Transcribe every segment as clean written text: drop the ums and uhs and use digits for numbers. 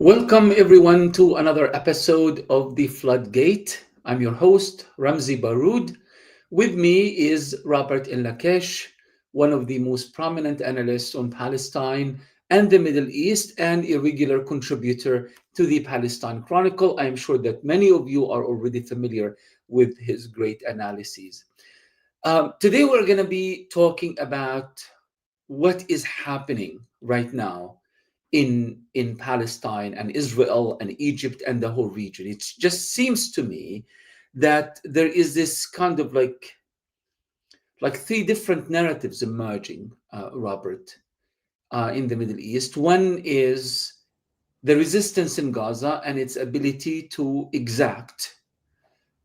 Welcome everyone to another episode of The Floodgate. I'm your host, Ramzy Baroud. With me is Robert Inlakesh, one of the most prominent analysts on Palestine and the Middle East and a regular contributor to the Palestine Chronicle. I am sure that many of you are already familiar with his great analyses. Today we're going to be talking about what is happening right now in Palestine and Israel and Egypt and the whole region. It just seems to me that there is this kind of like three different narratives emerging, Robert, in the Middle East. One is the resistance in Gaza and its ability to exact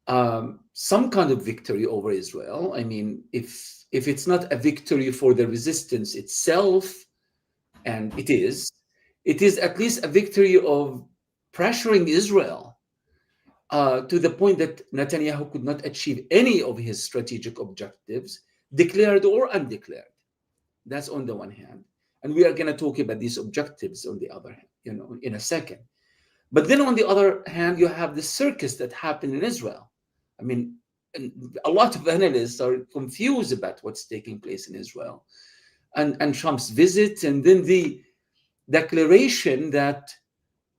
some kind of victory over Israel. I mean, if it's not a victory for the resistance itself, and it is at least a victory of pressuring Israel to the point that Netanyahu could not achieve any of his strategic objectives, declared or undeclared. That's on the one hand. And we are going to talk about these objectives on the other hand, in a second. But then on the other hand, you have the circus that happened in Israel. I mean, a lot of analysts are confused about what's taking place in Israel and Trump's visit, and then the declaration that,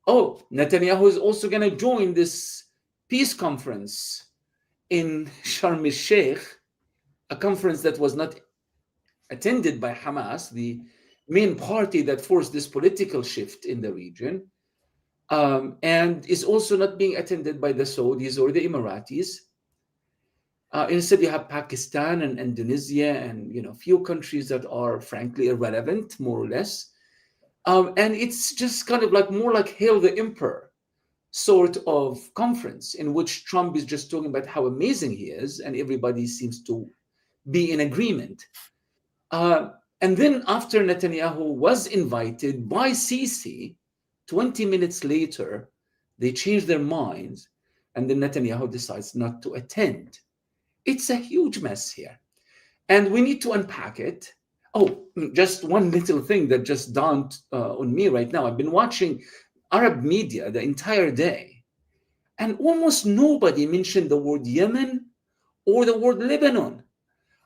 oh, Netanyahu is also going to join this peace conference in Sharm El-Sheikh, a conference that was not attended by Hamas, the main party that forced this political shift in the region, and is also not being attended by the Saudis or the Emiratis. Instead, you have Pakistan and Indonesia and few countries that are frankly irrelevant, more or less. And it's just kind of like more like Hail the Emperor sort of conference in which Trump is just talking about how amazing he is, and everybody seems to be in agreement. And then after Netanyahu was invited by Sisi, 20 minutes later, they changed their minds, and then Netanyahu decides not to attend. It's a huge mess here, and we need to unpack it. Oh, just one little thing that just dawned on me right now. I've been watching Arab media the entire day, and almost nobody mentioned the word Yemen or the word Lebanon,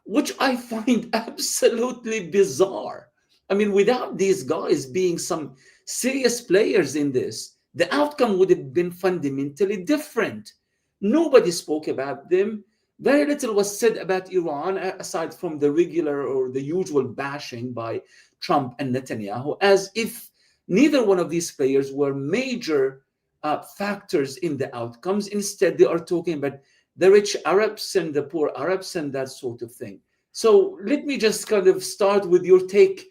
which I find absolutely bizarre. I mean, without these guys being some serious players in this, the outcome would have been fundamentally different. Nobody spoke about them. Very little was said about Iran, aside from the regular or the usual bashing by Trump and Netanyahu, as if neither one of these players were major factors in the outcomes. Instead, they are talking about the rich Arabs and the poor Arabs and that sort of thing. So let me just kind of start with your take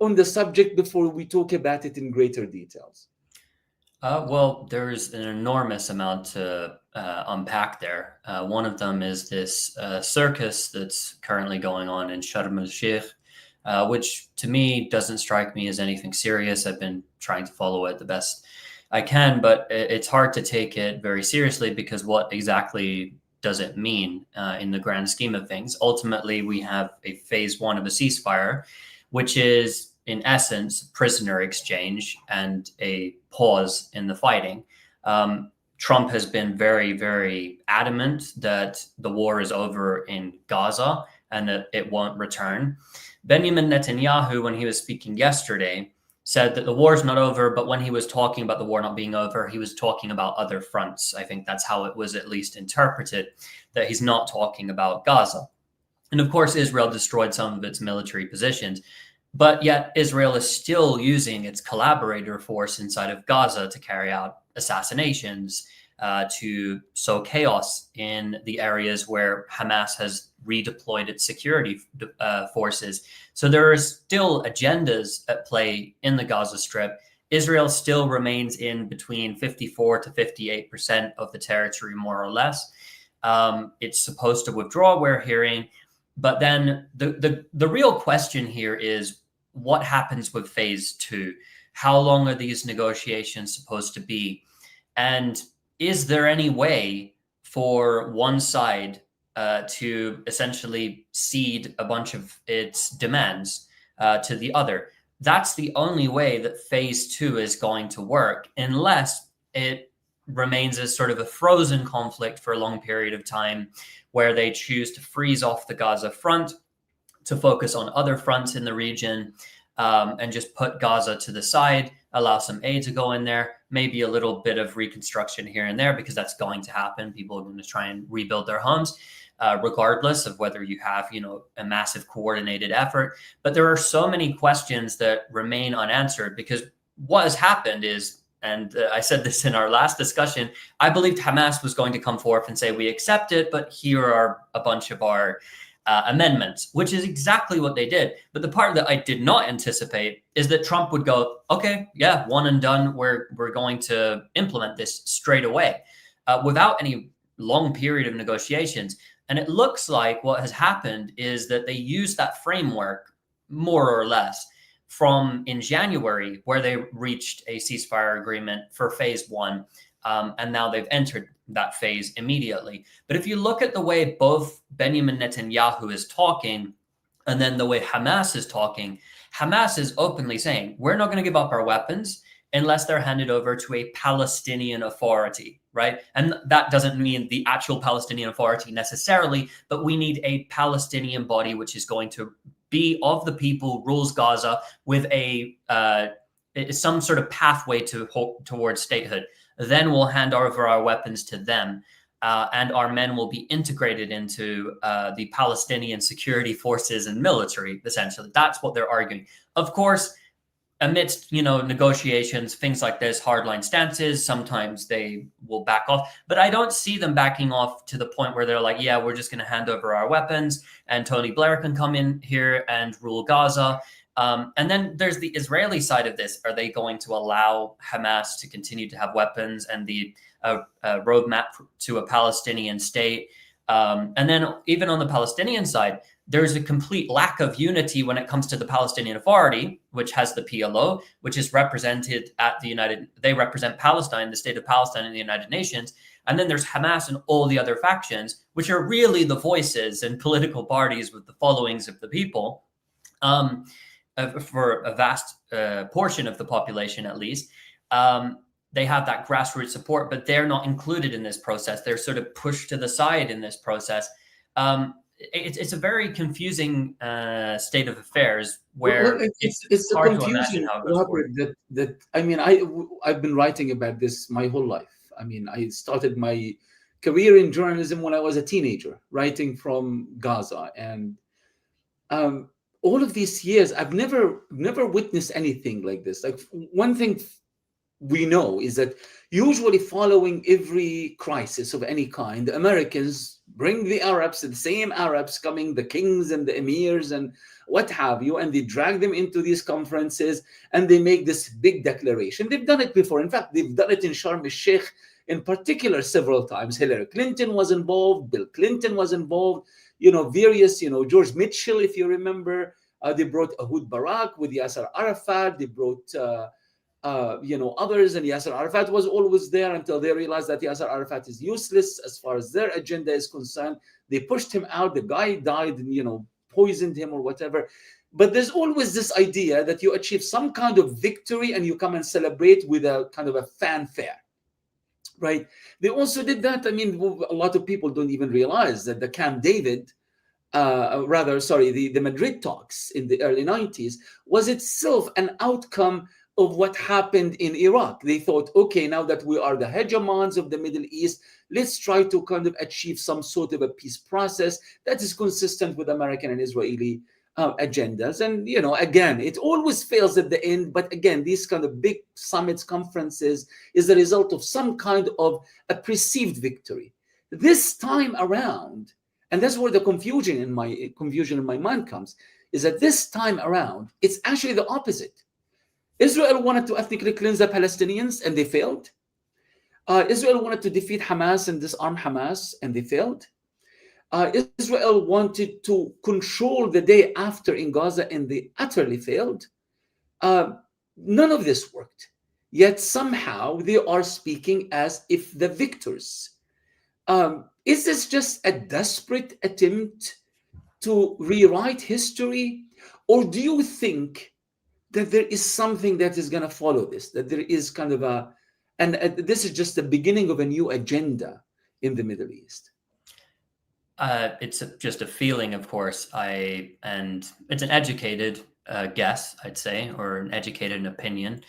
on the subject before we talk about it in greater details. Well, there's an enormous amount to unpack there. One of them is this circus that's currently going on in Sharm El-Sheikh, which to me doesn't strike me as anything serious. I've been trying to follow it the best I can, but it's hard to take it very seriously because what exactly does it mean in the grand scheme of things? Ultimately, we have a phase one of a ceasefire, which is in essence prisoner exchange and a pause in the fighting. Trump has been very, very adamant that the war is over in Gaza and that it won't return. Benjamin Netanyahu, when he was speaking yesterday, said that the war is not over, but when he was talking about the war not being over, he was talking about other fronts. I think that's how it was at least interpreted, that he's not talking about Gaza. And of course, Israel destroyed some of its military positions, but yet Israel is still using its collaborator force inside of Gaza to carry out assassinations, to sow chaos in the areas where Hamas has redeployed its security forces. So there are still agendas at play in the Gaza Strip. Israel still remains in between 54 to 58% of the territory, more or less. It's supposed to withdraw, we're hearing. But then the real question here is what happens with phase two? How long are these negotiations supposed to be? And is there any way for one side to essentially cede a bunch of its demands to the other? that's the only way that phase two is going to work, unless it remains as sort of a frozen conflict for a long period of time, where they choose to freeze off the Gaza front to focus on other fronts in the region, and just put Gaza to the side, allow some aid to go in there, maybe a little bit of reconstruction here and there, because that's going to happen. People are going to try and rebuild their homes, regardless of whether you have, a massive coordinated effort. But there are so many questions that remain unanswered, because what has happened is, and I said this in our last discussion, I believed Hamas was going to come forth and say, we accept it, but here are a bunch of our amendments, which is exactly what they did. But the part that I did not anticipate is that Trump would go, okay, yeah, one and done. We're going to implement this straight away, without any long period of negotiations. And it looks like what has happened is that they used that framework, more or less, from in January, where they reached a ceasefire agreement for phase one. And now they've entered that phase immediately. But if you look at the way both Benjamin Netanyahu is talking and then the way Hamas is talking, Hamas is openly saying, we're not going to give up our weapons unless they're handed over to a Palestinian authority, right? And that doesn't mean the actual Palestinian authority necessarily, but we need a Palestinian body which is going to be of the people, rules Gaza with a some sort of pathway towards statehood. Then we'll hand over our weapons to them, and our men will be integrated into the Palestinian security forces and military, essentially. That's what they're arguing. Of course, amidst, negotiations, things like this, hardline stances, sometimes they will back off. But I don't see them backing off to the point where they're like, yeah, we're just going to hand over our weapons and Tony Blair can come in here and rule Gaza. And then there's the Israeli side of this. Are they going to allow Hamas to continue to have weapons and the roadmap to a Palestinian state? And then even on the Palestinian side, there's a complete lack of unity when it comes to the Palestinian Authority, which has the PLO, which is represented at they represent Palestine, the state of Palestine in the United Nations. And then there's Hamas and all the other factions, which are really the voices and political parties with the followings of the people. For a vast portion of the population, at least, they have that grassroots support, but they're not included in this process. They're sort of pushed to the side in this process. It's a very confusing state of affairs where it's a hard to imagine confusion, how it goes forward. Robert, that I mean, I've been writing about this my whole life. I mean, I started my career in journalism when I was a teenager, writing from Gaza, and all of these years, I've never witnessed anything like this. Like, one thing we know is that usually following every crisis of any kind, the Americans bring the Arabs, the same Arabs coming, the kings and the emirs and what have you, and they drag them into these conferences and they make this big declaration. They've done it before. In fact, they've done it in Sharm El-Sheikh in particular several times. Hillary Clinton was involved, Bill Clinton was involved, various, George Mitchell, if you remember, they brought Ehud Barak with Yasser Arafat. They brought, others, and Yasser Arafat was always there until they realized that Yasser Arafat is useless as far as their agenda is concerned. They pushed him out. The guy died, and, poisoned him or whatever. But there's always this idea that you achieve some kind of victory and you come and celebrate with a kind of a fanfare. Right. They also did that. I mean, a lot of people don't even realize that the Camp David, the Madrid talks in the early 90s was itself an outcome of what happened in Iraq. They thought, okay, now that we are the hegemons of the Middle East, let's try to kind of achieve some sort of a peace process that is consistent with American and Israeli agendas. And, again, it always fails at the end. But again, these kind of big summits, conferences is the result of some kind of a perceived victory. This time around, and that's where the confusion in my mind comes, is that this time around, it's actually the opposite. Israel wanted to ethnically cleanse the Palestinians, and they failed. Israel wanted to defeat Hamas and disarm Hamas, and they failed. Israel wanted to control the day after in Gaza, and they utterly failed. None of this worked. Yet somehow they are speaking as if the victors. Is this just a desperate attempt to rewrite history? Or do you think that there is something that is going to follow this, that there is kind of a, and this is just the beginning of a new agenda in the Middle East? It's just a feeling, of course. And it's an educated guess, I'd say, or an educated opinion.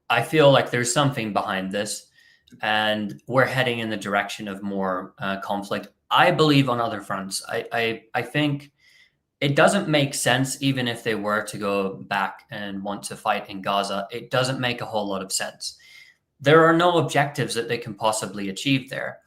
I feel like there's something behind this, and we're heading in the direction of more conflict. I believe on other fronts. I think it doesn't make sense, even if they were to go back and want to fight in Gaza. It doesn't make a whole lot of sense. There are no objectives that they can possibly achieve there.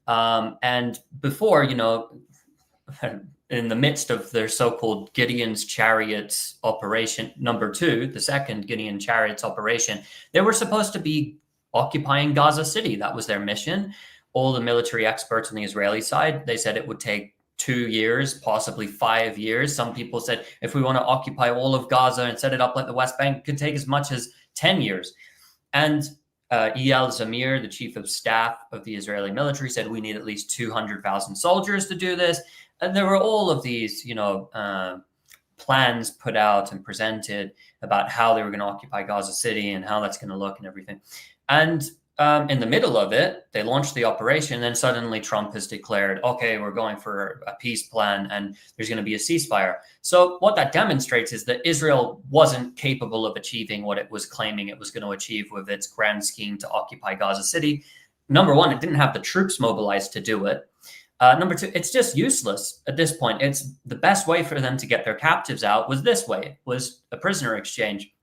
And before, in the midst of their so-called Gideon's Chariots operation, number two, the second Gideon Chariots operation, they were supposed to be occupying Gaza City. That was their mission. All the military experts on the Israeli side, they said it would take 2 years, possibly 5 years. Some people said if we want to occupy all of Gaza and set it up like the West Bank, it could take as much as 10 years. And Eyal Zamir, the chief of staff of the Israeli military, said we need at least 200,000 soldiers to do this. And there were all of these, plans put out and presented about how they were going to occupy Gaza City and how that's going to look and everything. And in the middle of it, they launched the operation. And then suddenly Trump has declared, okay, we're going for a peace plan and there's going to be a ceasefire. So what that demonstrates is that Israel wasn't capable of achieving what it was claiming it was going to achieve with its grand scheme to occupy Gaza City. Number one, it didn't have the troops mobilized to do it. Number two, it's just useless at this point. It's the best way for them to get their captives out was this way, was a prisoner exchange.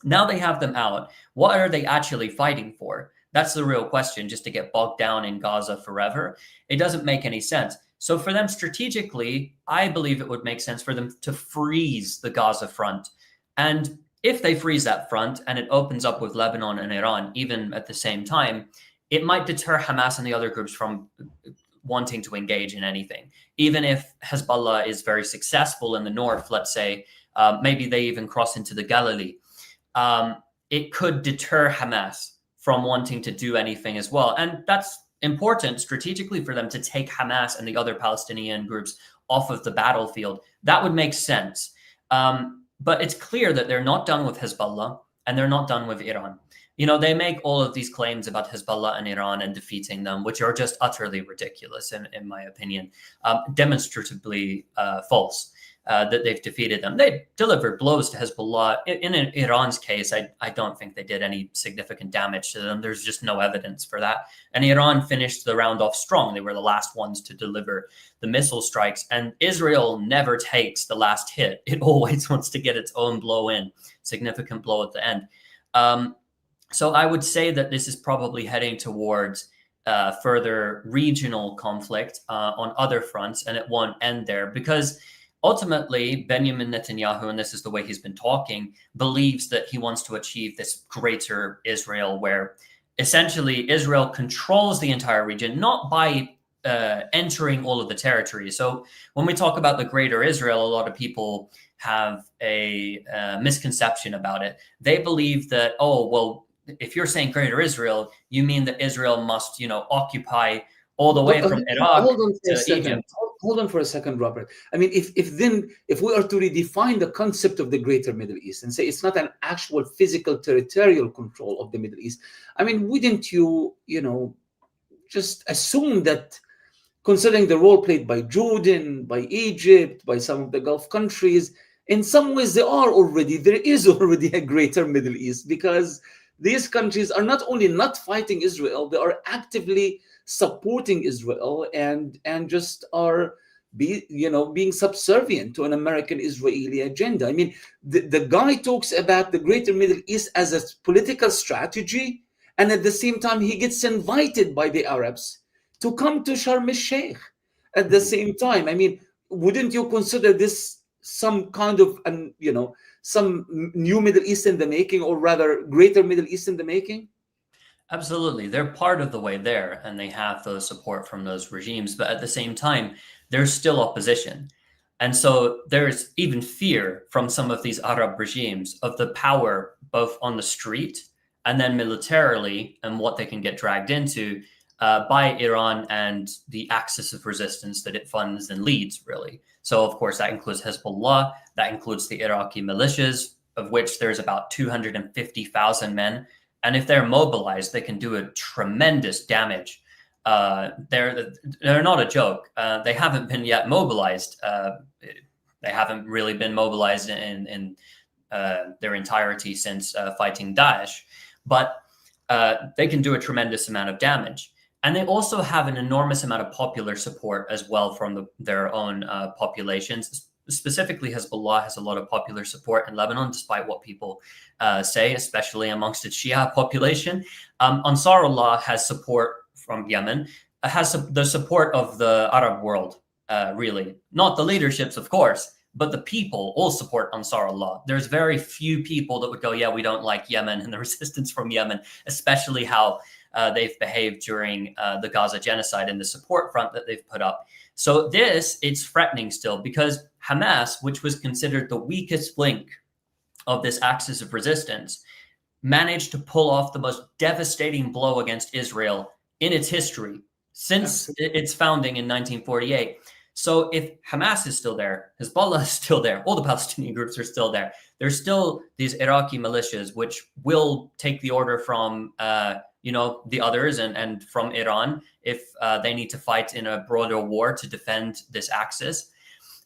Now they have them out. What are they actually fighting for? That's the real question, just to get bogged down in Gaza forever. It doesn't make any sense. So for them strategically, I believe it would make sense for them to freeze the Gaza front. And if they freeze that front and it opens up with Lebanon and Iran, even at the same time, it might deter Hamas and the other groups from wanting to engage in anything. Even if Hezbollah is very successful in the north, let's say, maybe they even cross into the Galilee, it could deter Hamas from wanting to do anything as well. And that's important strategically for them to take Hamas and the other Palestinian groups off of the battlefield. That would make sense. But it's clear that they're not done with Hezbollah and they're not done with Iran. They make all of these claims about Hezbollah and Iran and defeating them, which are just utterly ridiculous, in my opinion, demonstratively false. That they've defeated them. They delivered blows to Hezbollah. In Iran's case, I don't think they did any significant damage to them. There's just no evidence for that. And Iran finished the round off strong. They were the last ones to deliver the missile strikes. And Israel never takes the last hit. It always wants to get its own blow in, significant blow at the end. So I would say that this is probably heading towards further regional conflict on other fronts, and it won't end there because ultimately, Benjamin Netanyahu, and this is the way he's been talking, believes that he wants to achieve this greater Israel where essentially Israel controls the entire region, not by entering all of the territory. So when we talk about the greater Israel, a lot of people have a misconception about it. They believe that, oh, well, if you're saying greater Israel, you mean that Israel must, occupy all the way from Iraq to Egypt. Hold on for a second, Robert. I mean, if we are to redefine the concept of the greater Middle East and say it's not an actual physical territorial control of the Middle East, I mean, wouldn't you, just assume that considering the role played by Jordan, by Egypt, by some of the Gulf countries, in some ways there is already a greater Middle East because these countries are not only not fighting Israel, they are actively supporting Israel and just are being subservient to an American-Israeli agenda. I mean, the guy talks about the greater Middle East as a political strategy, and at the same time he gets invited by the Arabs to come to Sharm El-Sheikh at the same time. I mean, wouldn't you consider this some kind of some new Middle East in the making, or rather greater Middle East in the making? Absolutely. They're part of the way there and they have the support from those regimes. But at the same time, there's still opposition. And so there's even fear from some of these Arab regimes of the power, both on the street and then militarily, and what they can get dragged into by Iran and the axis of resistance that it funds and leads, really. So, of course, that includes Hezbollah, that includes the Iraqi militias, of which there's about 250,000 men. And if they're mobilized, they can do a tremendous damage. They're not a joke. They haven't been yet mobilized. They haven't really been mobilized in their entirety since fighting Daesh, but they can do a tremendous amount of damage. And they also have an enormous amount of popular support as well from their own populations. Specifically, Hezbollah has a lot of popular support in Lebanon, despite what people say, especially amongst its Shia population. Ansarullah has support from Yemen, has the support of the Arab world, really. Not the leaderships, of course, but the people all support Ansarullah. There's very few people that would go, yeah, we don't like Yemen and the resistance from Yemen, especially how they've behaved during the Gaza genocide and the support front that they've put up. So it's threatening still, because Hamas, which was considered the weakest link of this axis of resistance, managed to pull off the most devastating blow against Israel in its history since its founding in 1948. So if Hamas is still there, Hezbollah is still there, all the Palestinian groups are still there. There's still these Iraqi militias which will take the order from the others and from Iran if they need to fight in a broader war to defend this axis.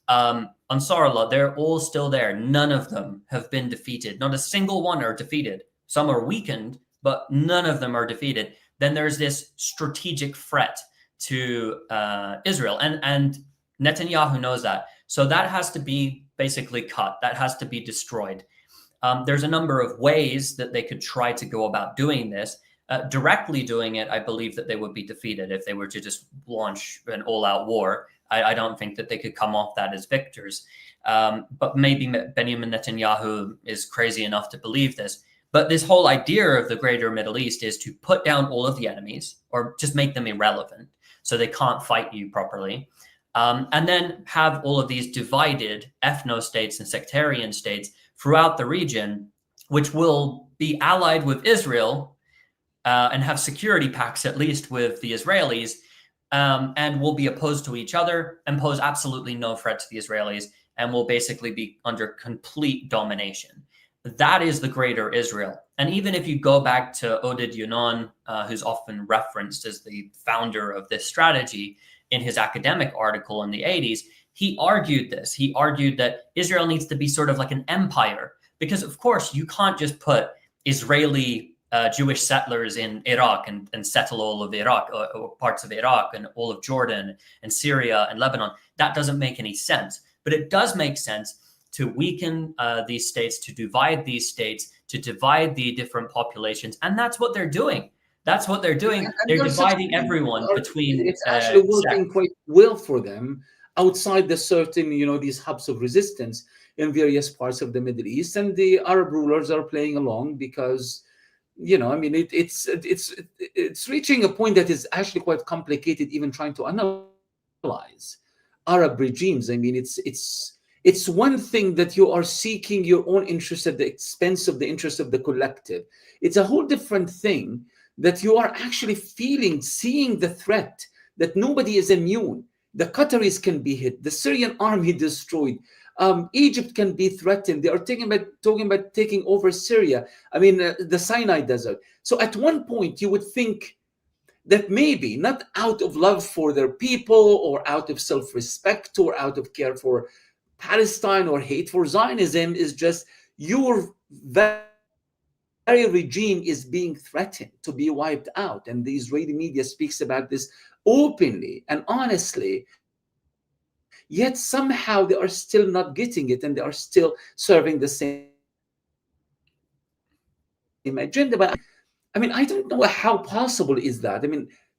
Ansarullah, they're all still there. None of them have been defeated. Not a single one are defeated. Some are weakened, but none of them are defeated. Then there's this strategic threat to Israel. And Netanyahu knows that. So that has to be basically cut. That has to be destroyed. There's a number of ways that they could try to go about doing this. Directly doing it, I believe that they would be defeated if they were to just launch an all-out war. I don't think that they could come off that as victors. But maybe Benjamin Netanyahu is crazy enough to believe this. But this whole idea of the greater Middle East is to put down all of the enemies or just make them irrelevant so they can't fight you properly. And then have all of these divided ethno-states and sectarian states throughout the region, which will be allied with Israel and have security pacts, at least with the Israelis, and will be opposed to each other and pose absolutely no threat to the Israelis and will basically be under complete domination. That is the greater Israel. And even if you go back to Oded Yunon, who's often referenced as the founder of this strategy, in his academic article in the 80s, he argued this. He argued that Israel needs to be sort of like an empire, because of course you can't just put Israeli Jewish settlers in Iraq and settle all of Iraq or parts of Iraq and all of Jordan and Syria and Lebanon. That doesn't make any sense. But it does make sense to weaken these states, to divide these states, to divide the different populations. And that's what they're doing. That's what they're doing. And they're dividing everyone between. It's actually working quite well for them outside the certain, these hubs of resistance in various parts of the Middle East, and the Arab rulers are playing along because, it's reaching a point that is actually quite complicated, even trying to analyze Arab regimes. It's one thing that you are seeking your own interest at the expense of the interest of the collective. It's a whole different thing that you are actually seeing the threat, that nobody is immune. The Qataris can be hit, the Syrian army destroyed, Egypt can be threatened. They are talking about taking over Syria, the Sinai Desert. So at one point you would think that maybe, not out of love for their people or out of self-respect or out of care for Palestine or hate for Zionism, is just your very regime is being threatened to be wiped out. And the Israeli media speaks about this openly and honestly, yet somehow they are still not getting it, and they are still serving the same agenda. But I don't know how possible is that.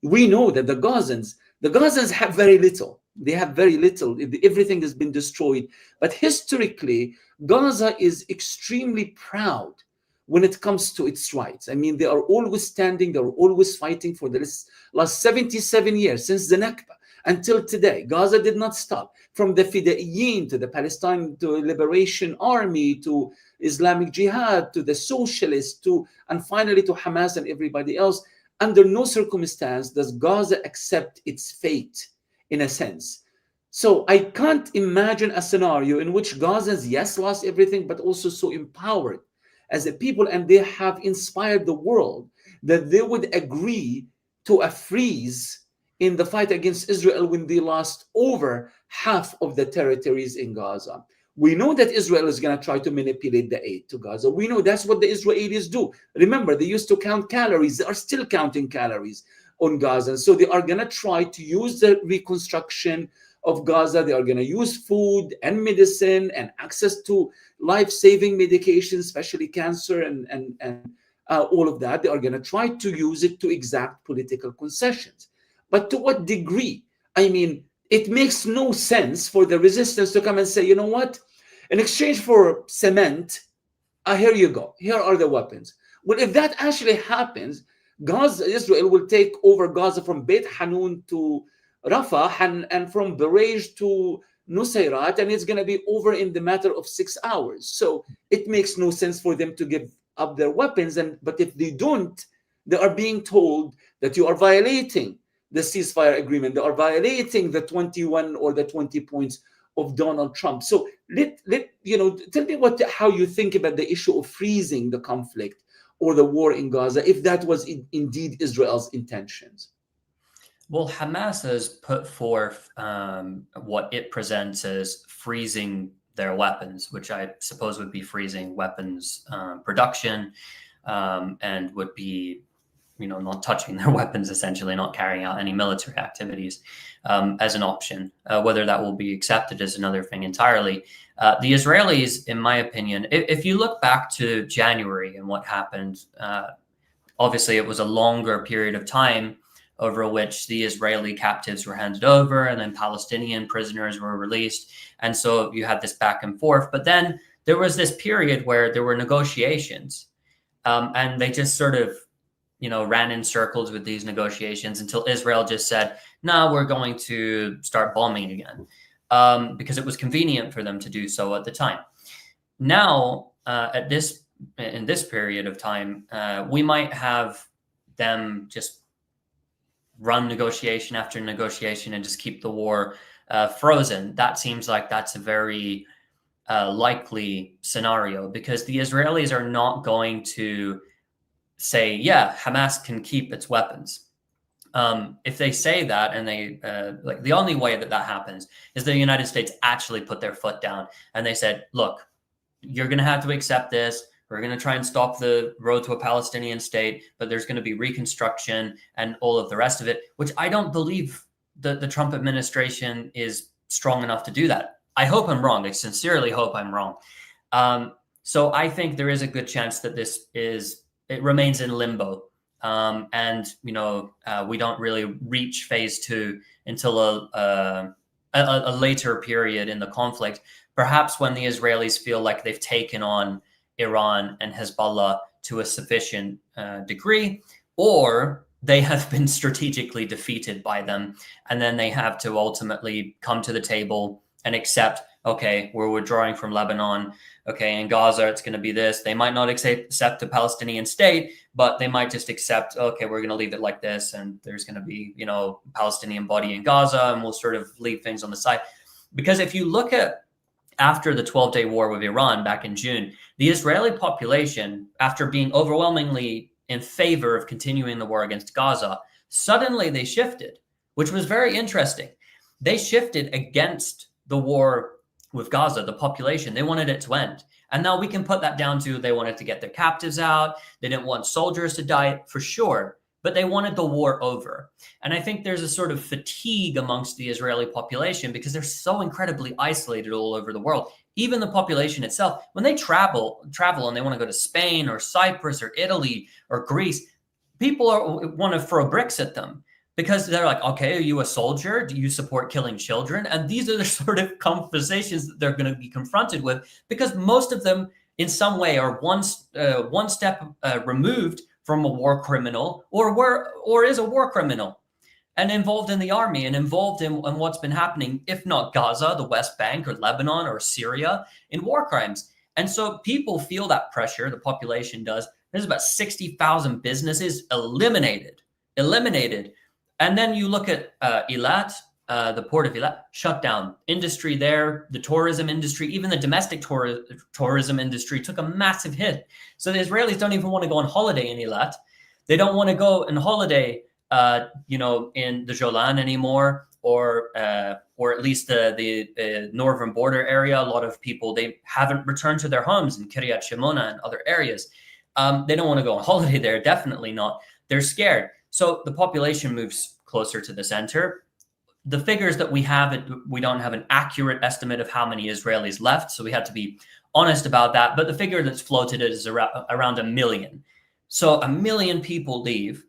We know that the Gazans have very little. They have very little. Everything has been destroyed. But historically, Gaza is extremely proud when it comes to its rights. They are always standing, they are always fighting for the last 77 years, since the Nakba until today. Gaza did not stop. From the Fidaiyin to the Palestine to Liberation Army to Islamic Jihad to the socialists and finally to Hamas and everybody else. Under no circumstance does Gaza accept its fate, in a sense. So I can't imagine a scenario in which Gazans, yes, lost everything, but also so empowered as a people, and they have inspired the world that they would agree to a freeze in the fight against Israel when they lost over half of the territories in Gaza. We know that Israel is going to try to manipulate the aid to Gaza. We know that's what the Israelis do. Remember, they used to count calories. They are still counting calories on Gaza. So they are going to try to use the reconstruction of Gaza. They are going to use food and medicine and access to life-saving medications, especially cancer and all of that. They are going to try to use it to exact political concessions. But to what degree? I mean, it makes no sense for the resistance to come and say, you know what? In exchange for cement, here you go. Here are the weapons. Well, if that actually happens, Gaza, Israel will take over Gaza from Beit Hanun to Rafah and from Baroud to Nusayrat, and it's going to be over in the matter of 6 hours. So it makes no sense for them to give up their weapons. But if they don't, they are being told that you are violating the ceasefire agreement. They are violating the 21 or the 20 points of Donald Trump. So tell me how you think about the issue of freezing the conflict or the war in Gaza, if that was indeed Israel's intentions. Well, Hamas has put forth what it presents as freezing their weapons, which I suppose would be freezing weapons production, and would be, not touching their weapons, essentially, not carrying out any military activities as an option. Whether that will be accepted is another thing entirely. The Israelis, in my opinion, if you look back to January and what happened, obviously it was a longer period of time over which the Israeli captives were handed over and then Palestinian prisoners were released. And so you had this back and forth. But then there was this period where there were negotiations, and they just sort of, ran in circles with these negotiations until Israel just said, no, we're going to start bombing again, because it was convenient for them to do so at the time. Now, in this period of time, we might have them just run negotiation after negotiation and just keep the war frozen. That seems like that's a very likely scenario, because the Israelis are not going to say, yeah, Hamas can keep its weapons. If they say that, and they the only way that happens is the United States actually put their foot down and they said, look, you're going to have to accept this. We're going to try and stop the road to a Palestinian state, but there's going to be reconstruction and all of the rest of it, which I don't believe the Trump administration is strong enough to do that. I hope I'm wrong. I sincerely hope I'm wrong. So I think there is a good chance that it remains in limbo. And we don't really reach phase 2 until a later period in the conflict, perhaps when the Israelis feel like they've taken on Iran and Hezbollah to a sufficient degree, or they have been strategically defeated by them, and then they have to ultimately come to the table and accept, okay, we're withdrawing from Lebanon. Okay, in Gaza, it's going to be this. They might not accept a Palestinian state, but they might just accept, okay, we're going to leave it like this, and there's going to be, Palestinian body in Gaza, and we'll sort of leave things on the side. Because if you look at after the 12-day war with Iran back in June, the Israeli population, after being overwhelmingly in favor of continuing the war against Gaza, suddenly they shifted, which was very interesting. They shifted against the war with Gaza, the population. They wanted it to end. And now we can put that down to they wanted to get their captives out. They didn't want soldiers to die, for sure, but they wanted the war over. And I think there's a sort of fatigue amongst the Israeli population because they're so incredibly isolated all over the world. Even the population itself, when they travel and they want to go to Spain or Cyprus or Italy or Greece, people want to throw bricks at them because they're like, okay, are you a soldier? Do you support killing children? And these are the sort of conversations that they're going to be confronted with, because most of them in some way are one step removed from a war criminal or is a war criminal and involved in the army and involved in what's been happening, if not Gaza, the West Bank or Lebanon or Syria, in war crimes. And so people feel that pressure, the population does. There's about 60,000 businesses eliminated. And then you look at Eilat, the port of Eilat, shut down. Industry there, the tourism industry, even the domestic tourism industry took a massive hit. So the Israelis don't even want to go on holiday in Eilat. They don't want to go on holiday, in the Jolan anymore, or at least the northern border area. A lot of people, they haven't returned to their homes in Kiryat Shimona and other areas. They don't want to go on holiday there, definitely not. They're scared. So the population moves closer to the center. The figures that we have, we don't have an accurate estimate of how many Israelis left, so we had to be honest about that. But the figure that's floated is around 1 million. So 1 million people leave.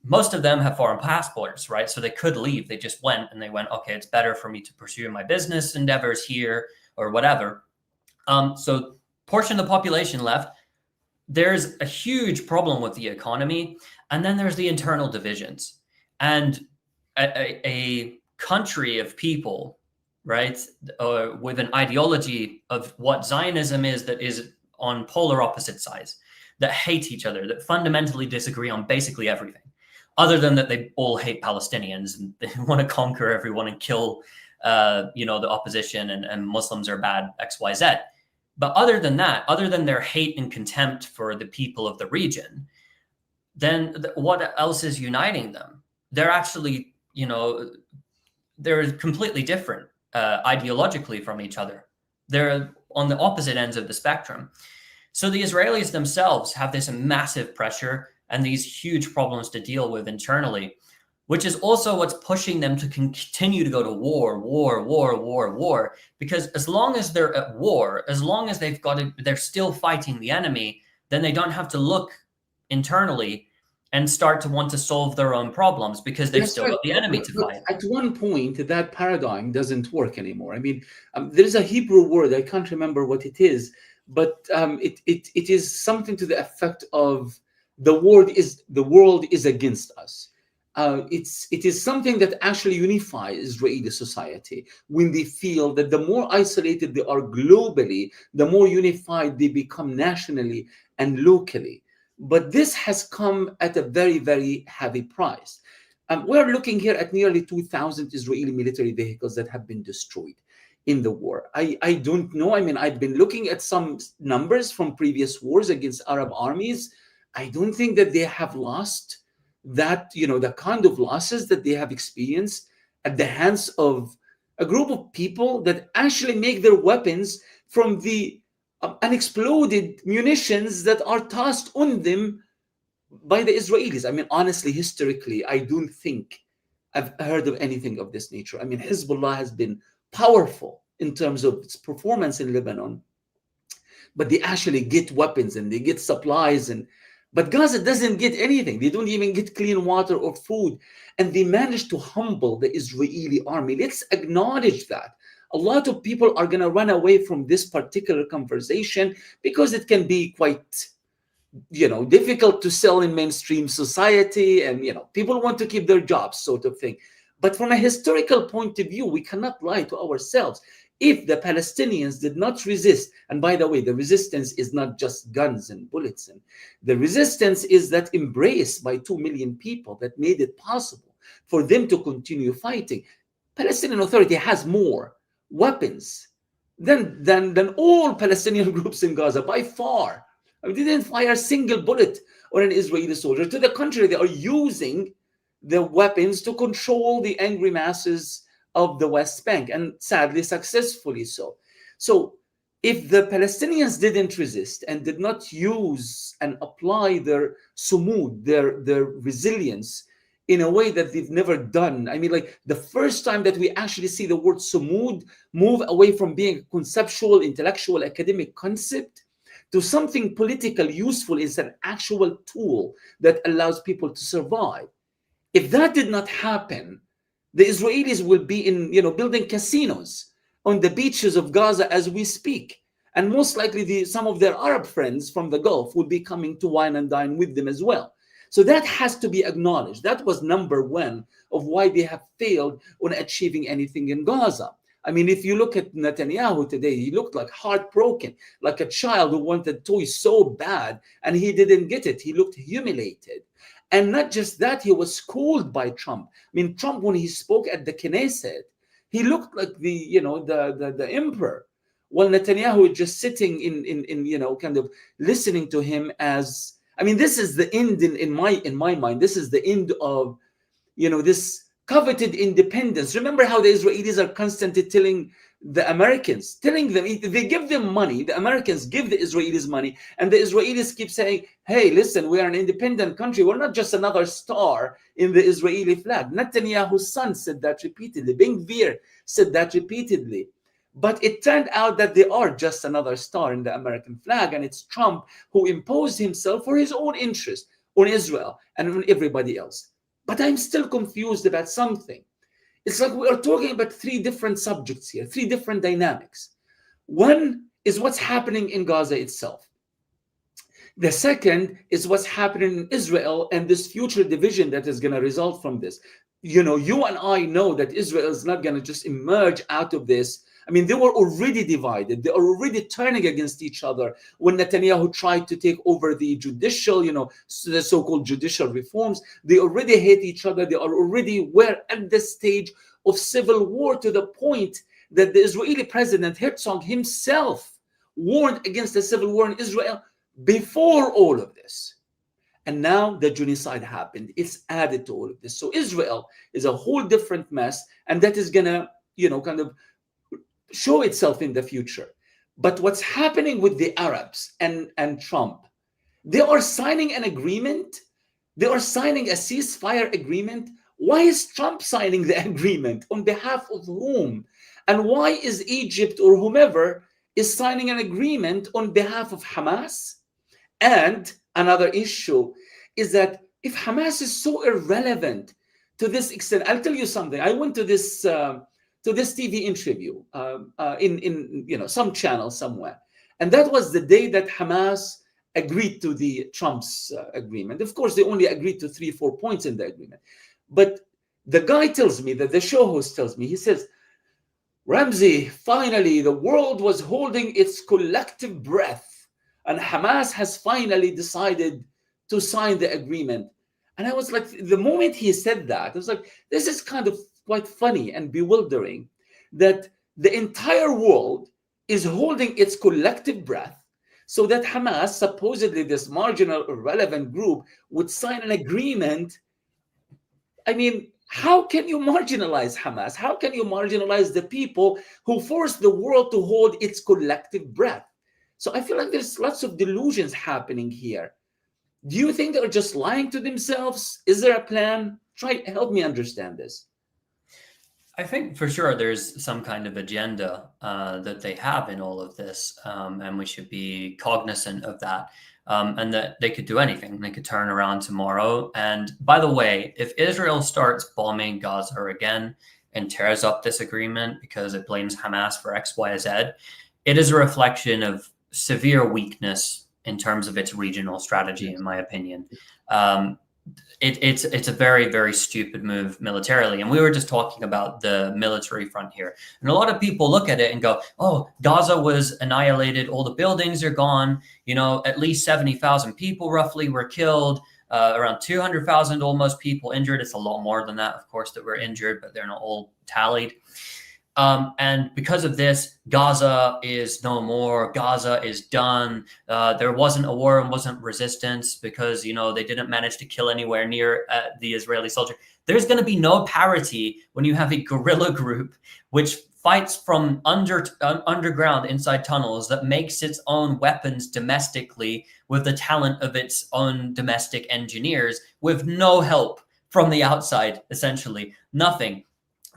Most of them have foreign passports, right? So they could leave. They just went and they went, okay, it's better for me to pursue my business endeavors here or whatever. So portion of the population left. There's a huge problem with the economy. And then there's the internal divisions. And a country of people, right, with an ideology of what Zionism is, that is on polar opposite sides, that hate each other, that fundamentally disagree on basically everything, other than that they all hate Palestinians and they want to conquer everyone and kill, the opposition, and Muslims are bad, X, Y, Z. But other than that, other than their hate and contempt for the people of the region, then what else is uniting them? They're actually, they're completely different ideologically from each other. They're on the opposite ends of the spectrum. So the Israelis themselves have this massive pressure and these huge problems to deal with internally, which is also what's pushing them to continue to go to war. Because as long as they're at war, as long as they're still fighting the enemy, then they don't have to look internally and start to want to solve their own problems because they've still got the enemy to fight. At one point, that paradigm doesn't work anymore. I mean, there's a Hebrew word, I can't remember what it is, but it is something to the effect of the world is against us. It is something that actually unifies Israeli society when they feel that the more isolated they are globally, the more unified they become nationally and locally. But this has come at a very, very heavy price. We're looking here at nearly 2,000 Israeli military vehicles that have been destroyed in the war. I don't know. I mean, I've been looking at some numbers from previous wars against Arab armies. I don't think that they have lost that, the kind of losses that they have experienced at the hands of a group of people that actually make their weapons from the unexploded munitions that are tossed on them by the Israelis. I mean, honestly, historically, I don't think I've heard of anything of this nature. I mean, Hezbollah has been powerful in terms of its performance in Lebanon, but they actually get weapons and they get supplies, but Gaza doesn't get anything. They don't even get clean water or food, and they managed to humble the Israeli army. Let's acknowledge that. A lot of people are going to run away from this particular conversation because it can be quite, difficult to sell in mainstream society, and people want to keep their jobs, sort of thing. But from a historical point of view, we cannot lie to ourselves. If the Palestinians did not resist, and by the way, the resistance is not just guns and bullets, and the resistance is that embrace by 2 million people that made it possible for them to continue fighting. Palestinian Authority has more weapons than all Palestinian groups in Gaza by far. I mean, they didn't fire a single bullet on an Israeli soldier. To the contrary, they are using the weapons to control the angry masses of the West Bank, and sadly, successfully so. So if the Palestinians didn't resist and did not use and apply their sumud, their resilience, in a way that they've never done. I mean, like the first time that we actually see the word sumud move away from being a conceptual, intellectual, academic concept to something political, useful, is an actual tool that allows people to survive. If that did not happen, the Israelis will be building casinos on the beaches of Gaza as we speak. And most likely some of their Arab friends from the Gulf will be coming to wine and dine with them as well. So that has to be acknowledged. That was number one of why they have failed on achieving anything in Gaza. I mean, if you look at Netanyahu today, he looked like heartbroken, like a child who wanted toys so bad and he didn't get it. He looked humiliated. And not just that, he was schooled by Trump. I mean, Trump, when he spoke at the Knesset, he looked like the emperor. While Netanyahu is just sitting in kind of listening to him. As I mean, this is the end in my mind. This is the end of this coveted independence. Remember how the Israelis are constantly telling the Americans, telling them, they give them money, the Americans give the Israelis money, and the Israelis keep saying, hey, listen, we are an independent country, we're not just another star in the Israeli flag. Netanyahu's son said that repeatedly, Ben Gvir said that repeatedly. But it turned out that they are just another star in the American flag, and it's Trump who imposed himself for his own interest on Israel and on everybody else. But I'm still confused about something. It's like we are talking about three different subjects here, three different dynamics. One is what's happening in Gaza itself. The second is what's happening in Israel and this future division that is going to result from this. You and I know that Israel is not going to just emerge out of this. I mean, they were already divided. They are already turning against each other when Netanyahu tried to take over the judicial, the so-called judicial reforms. They already hate each other. They are already at the stage of civil war, to the point that the Israeli president Herzog himself warned against a civil war in Israel before all of this. And now the genocide happened. It's added to all of this. So Israel is a whole different mess, and that is going to, kind of show itself in the future. But what's happening with the Arabs and Trump, they are signing an agreement. They are signing a ceasefire agreement. Why is Trump signing the agreement? On behalf of whom? And why is Egypt or whomever is signing an agreement on behalf of Hamas? And another issue is that if Hamas is so irrelevant to this extent, I'll tell you something. I went to this TV interview in some channel somewhere, and that was the day that Hamas agreed to the Trump's agreement. Of course, they only agreed to 3-4 points in the agreement, but the guy tells me, that the show host tells me, he says, Ramzy, finally the world was holding its collective breath, and Hamas has finally decided to sign the agreement. And I was like, the moment he said that, I was like, this is kind of quite funny and bewildering, that the entire world is holding its collective breath so that Hamas, supposedly this marginal, irrelevant group, would sign an agreement. I mean, how can you marginalize Hamas? How can you marginalize the people who force the world to hold its collective breath? So I feel like there's lots of delusions happening here. Do you think they're just lying to themselves? Is there a plan? Help me understand this. I think for sure there's some kind of agenda that they have in all of this, and we should be cognizant of that, and that they could do anything. They could turn around tomorrow. And by the way, if Israel starts bombing Gaza again and tears up this agreement because it blames Hamas for X, Y, Z, it is a reflection of severe weakness in terms of its regional strategy, in my opinion. It's a very, very stupid move militarily. And we were just talking about the military front here. And a lot of people look at it and go, oh, Gaza was annihilated. All the buildings are gone. At least 70,000 people roughly were killed. Around 200,000 almost people injured. It's a lot more than that, of course, that were injured, but they're not all tallied. And because of this, Gaza is no more. Gaza is done. There wasn't a war and wasn't resistance because, they didn't manage to kill anywhere near the Israeli soldier. There's going to be no parity when you have a guerrilla group which fights from underground inside tunnels, that makes its own weapons domestically with the talent of its own domestic engineers, with no help from the outside, essentially nothing,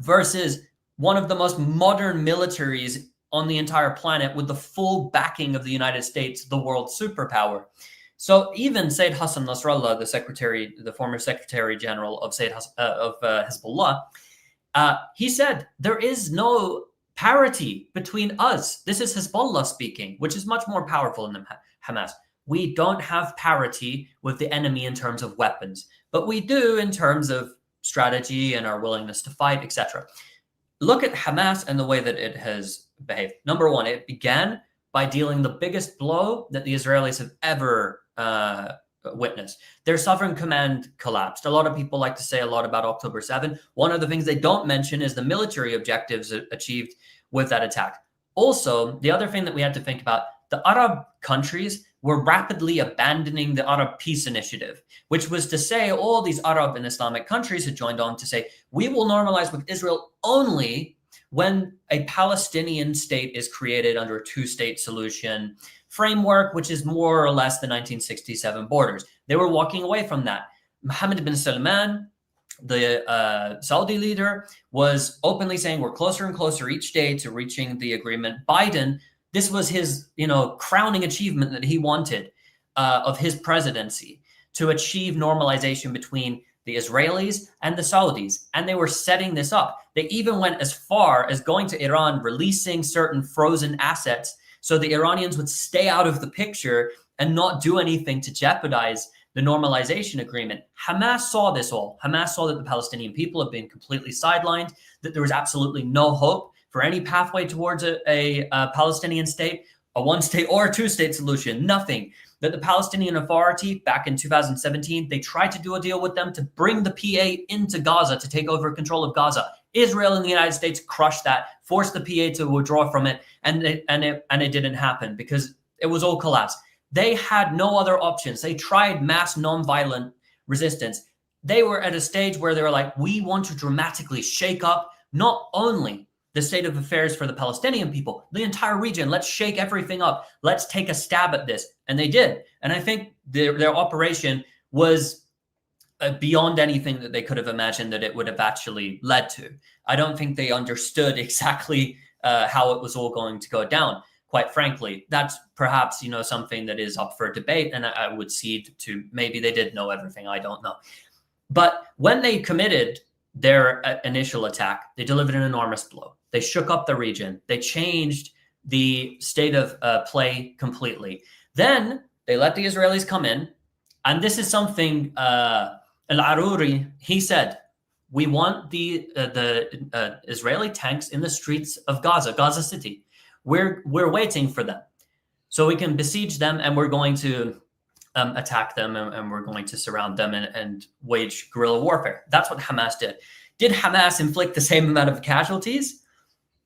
versus one of the most modern militaries on the entire planet with the full backing of the United States, the world superpower. So even Sayyid Hassan Nasrallah, the former Secretary General of Hezbollah, he said there is no parity between us. This is Hezbollah speaking, which is much more powerful than Hamas. We don't have parity with the enemy in terms of weapons, but we do in terms of strategy and our willingness to fight, etc. Look at Hamas and the way that it has behaved. Number one, it began by dealing the biggest blow that the Israelis have ever witnessed. Their sovereign command collapsed. A lot of people like to say a lot about October 7. One of the things they don't mention is the military objectives achieved with that attack. Also, the other thing that we had to think about, the Arab countries were rapidly abandoning the Arab Peace Initiative, which was to say all these Arab and Islamic countries had joined on to say, we will normalize with Israel only when a Palestinian state is created under a two-state solution framework, which is more or less the 1967 borders. They were walking away from that. Mohammed bin Salman, the Saudi leader, was openly saying we're closer and closer each day to reaching the agreement. Biden, this was his, crowning achievement that he wanted of his presidency, to achieve normalization between the Israelis and the Saudis. And they were setting this up. They even went as far as going to Iran, releasing certain frozen assets so the Iranians would stay out of the picture and not do anything to jeopardize the normalization agreement. Hamas saw this all. Hamas saw that the Palestinian people have been completely sidelined, that there was absolutely no hope for any pathway towards a Palestinian state, a one-state or a two-state solution, nothing. That the Palestinian Authority, back in 2017, they tried to do a deal with them to bring the PA into Gaza, to take over control of Gaza. Israel and the United States crushed that, forced the PA to withdraw from it, and it didn't happen because it was all collapsed. They had no other options. They tried mass nonviolent resistance. They were at a stage where they were like, we want to dramatically shake up not only the state of affairs for the Palestinian people, the entire region. Let's shake everything up. Let's take a stab at this. And they did. And I think their operation was beyond anything that they could have imagined that it would have actually led to. I don't think they understood exactly how it was all going to go down. Quite frankly, that's perhaps, something that is up for debate. And I would cede to maybe they did know everything. I don't know. But when they committed their initial attack, they delivered an enormous blow. They shook up the region. They changed the state of play completely. Then they let the Israelis come in. And this is something Al-Aruri, he said, we want the Israeli tanks in the streets of Gaza City. We're waiting for them so we can besiege them, and we're going to attack them, and we're going to surround them and wage guerrilla warfare. That's what Hamas did. Did Hamas inflict the same amount of casualties?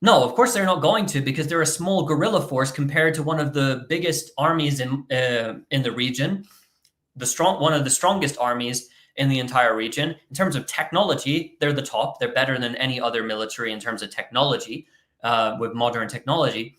No, of course they're not going to, because they're a small guerrilla force compared to one of the biggest armies in the region, one of the strongest armies in the entire region. In terms of technology, they're the top. They're better than any other military in terms of technology, with modern technology.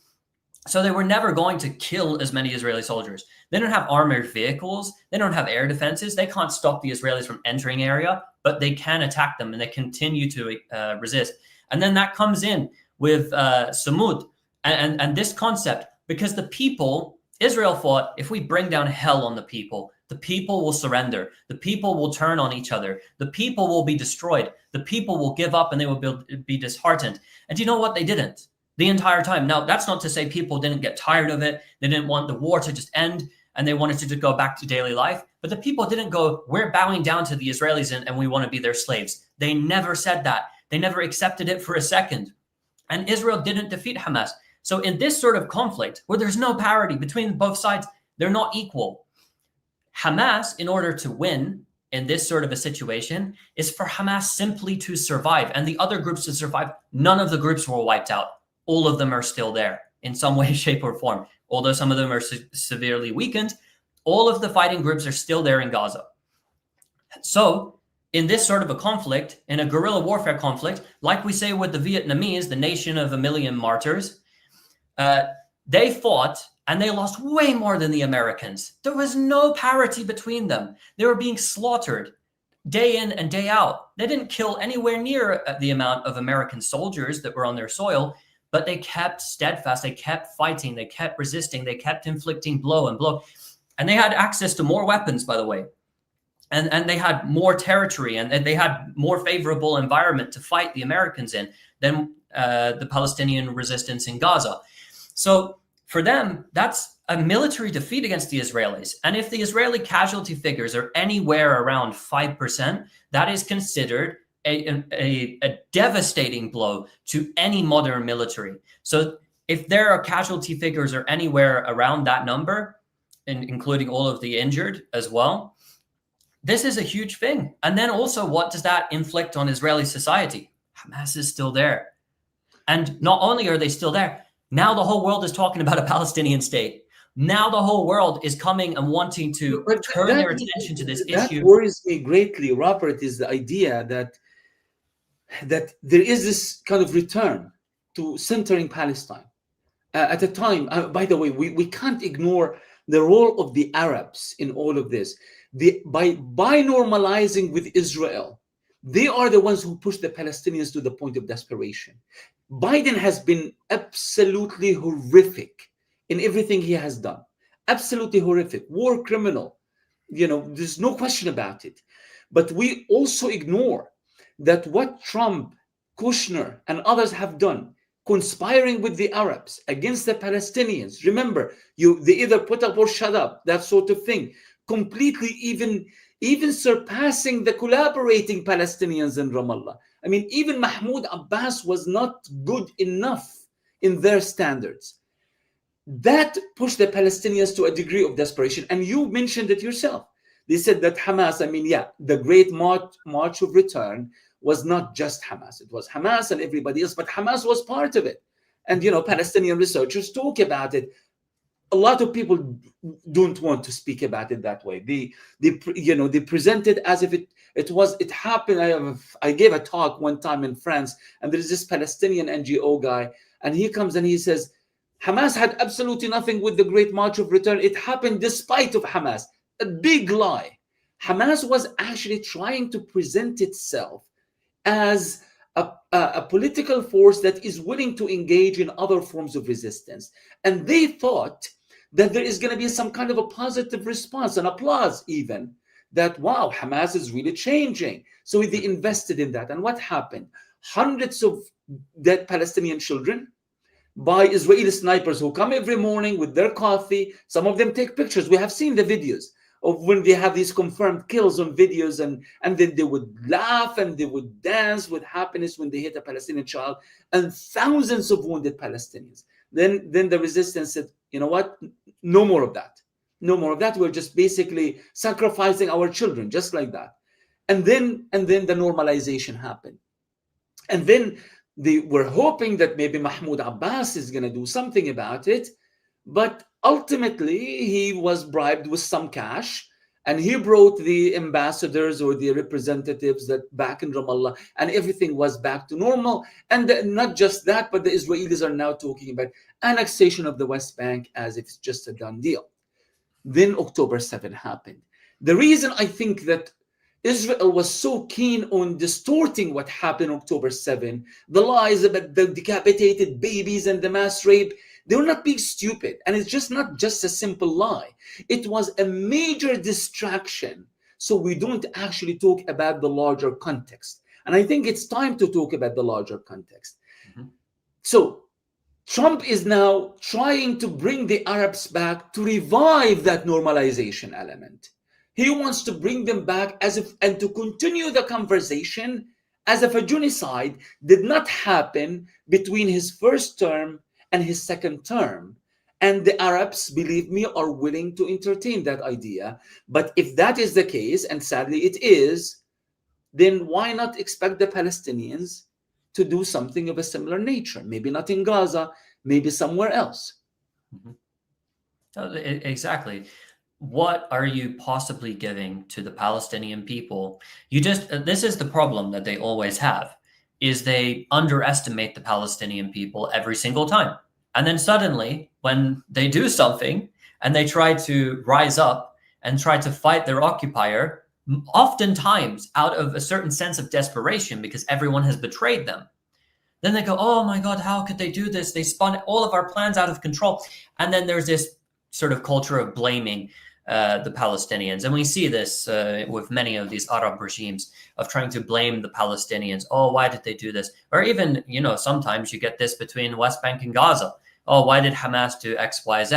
So they were never going to kill as many Israeli soldiers. They don't have armored vehicles. They don't have air defenses. They can't stop the Israelis from entering area, but they can attack them, and they continue to resist. And then that comes in with Samud and this concept, because the people, Israel thought, if we bring down hell on the people will surrender. The people will turn on each other. The people will be destroyed. The people will give up, and they will be disheartened. And you know what? They didn't. The entire time. Now, that's not to say people didn't get tired of it. They didn't want the war to just end, and they wanted to just go back to daily life. But the people didn't go, we're bowing down to the Israelis and we want to be their slaves. They never said that. They never accepted it for a second. And Israel didn't defeat Hamas. So in this sort of conflict, where there's no parity between both sides, they're not equal. Hamas, in order to win in this sort of a situation, is for Hamas simply to survive, and the other groups to survive. None of the groups were wiped out. All of them are still there in some way, shape, or form. Although some of them are severely weakened, all of the fighting groups are still there in Gaza. So in this sort of a conflict, in a guerrilla warfare conflict, like we say with the Vietnamese, the nation of a million martyrs, they fought and they lost way more than the Americans. There was no parity between them. They were being slaughtered day in and day out. They didn't kill anywhere near the amount of American soldiers that were on their soil, but they kept steadfast. They kept fighting. They kept resisting. They kept inflicting blow and blow. And they had access to more weapons, by the way. And they had more territory, and they had more favorable environment to fight the Americans in than the Palestinian resistance in Gaza. So for them, that's a military defeat against the Israelis. And if the Israeli casualty figures are anywhere around 5%, that is considered a devastating blow to any modern military. So if their casualty figures are anywhere around that number, including all of the injured as well. This is a huge thing. And then also, what does that inflict on Israeli society? Hamas is still there. And not only are they still there, now the whole world is talking about a Palestinian state. Now the whole world is coming and wanting to But turn their attention to this that issue. worries me greatly, Robert, is the idea that there is this kind of return to centering Palestine. At a time, by the way, we can't ignore the role of the Arabs in all of this. By normalizing with Israel, they are the ones who push the Palestinians to the point of desperation. Biden has been absolutely horrific in everything he has done. Absolutely horrific. War criminal. There's no question about it. But we also ignore that what Trump, Kushner, and others have done, conspiring with the Arabs against the Palestinians. Remember, they either put up or shut up, that sort of thing. Completely, even surpassing the collaborating Palestinians in Ramallah. I mean, even Mahmoud Abbas was not good enough in their standards. That pushed the Palestinians to a degree of desperation. And you mentioned it yourself. They said that Hamas, the great march of return was not just Hamas. It was Hamas and everybody else, but Hamas was part of it. And, Palestinian researchers talk about it. A lot of people don't want to speak about it that way. They present it as if it happened. I gave a talk one time in France, and there's this Palestinian NGO guy, and he comes and he says, Hamas had absolutely nothing with the Great March of Return. It happened despite of Hamas. A big lie. Hamas was actually trying to present itself as a political force that is willing to engage in other forms of resistance. And they thought that there is going to be some kind of a positive response, an applause even, that, wow, Hamas is really changing. So they invested in that. And what happened? Hundreds of dead Palestinian children by Israeli snipers who come every morning with their coffee. Some of them take pictures. We have seen the videos of when they have these confirmed kills on videos, and then they would laugh and they would dance with happiness when they hit a Palestinian child, and thousands of wounded Palestinians. Then the resistance said, you know what? No more of that. No more of that. We're just basically sacrificing our children, just like that. And then the normalization happened. And then they were hoping that maybe Mahmoud Abbas is going to do something about it. But ultimately, he was bribed with some cash, and he brought the ambassadors or the representatives that back in Ramallah, and everything was back to normal. And not just that, but the Israelis are now talking about annexation of the West Bank as if it's just a done deal. Then October 7 happened. The reason I think that Israel was so keen on distorting what happened October 7, the lies about the decapitated babies and the mass rape, they were not being stupid. And it's just not just a simple lie. It was a major distraction. So we don't actually talk about the larger context. And I think it's time to talk about the larger context. Mm-hmm. So Trump is now trying to bring the Arabs back to revive that normalization element. He wants to bring them back and to continue the conversation as if a genocide did not happen between his first term and his second term. And the Arabs, believe me, are willing to entertain that idea. But if that is the case, and sadly it is, then why not expect the Palestinians to do something of a similar nature? Maybe not in Gaza, maybe somewhere else. Mm-hmm. Exactly. What are you possibly giving to the Palestinian people? This is the problem that they always have, is they underestimate the Palestinian people every single time. And then suddenly, when they do something and they try to rise up and try to fight their occupier, oftentimes out of a certain sense of desperation because everyone has betrayed them, then they go, oh my God, how could they do this? They spun all of our plans out of control. And then there's this sort of culture of blaming the Palestinians. And we see this with many of these Arab regimes of trying to blame the Palestinians. Oh, why did they do this? Or even, sometimes you get this between West Bank and Gaza. Oh, why did Hamas do X, Y, Z?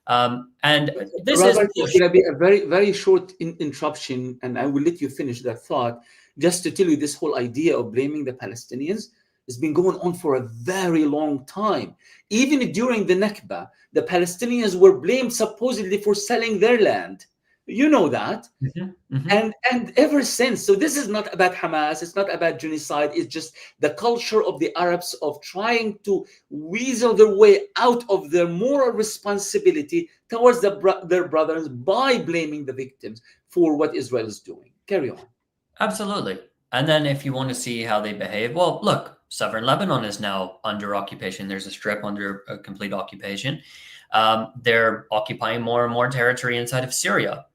And this Robert, is going to be a very, very short interruption, and I will let you finish that thought, just to tell you this whole idea of blaming the Palestinians. It's been going on for a very long time. Even during the Nakba, the Palestinians were blamed supposedly for selling their land. You know that. Mhm, mhm. And ever since, so this is not about Hamas, it's not about genocide, it's just the culture of the Arabs of trying to weasel their way out of their moral responsibility towards their brothers by blaming the victims for what Israel is doing. Carry on. Absolutely. And then if you want to see how they behave, well, look, southern Lebanon is now under occupation. There's a strip under a complete occupation. They're occupying more and more territory inside of Syria.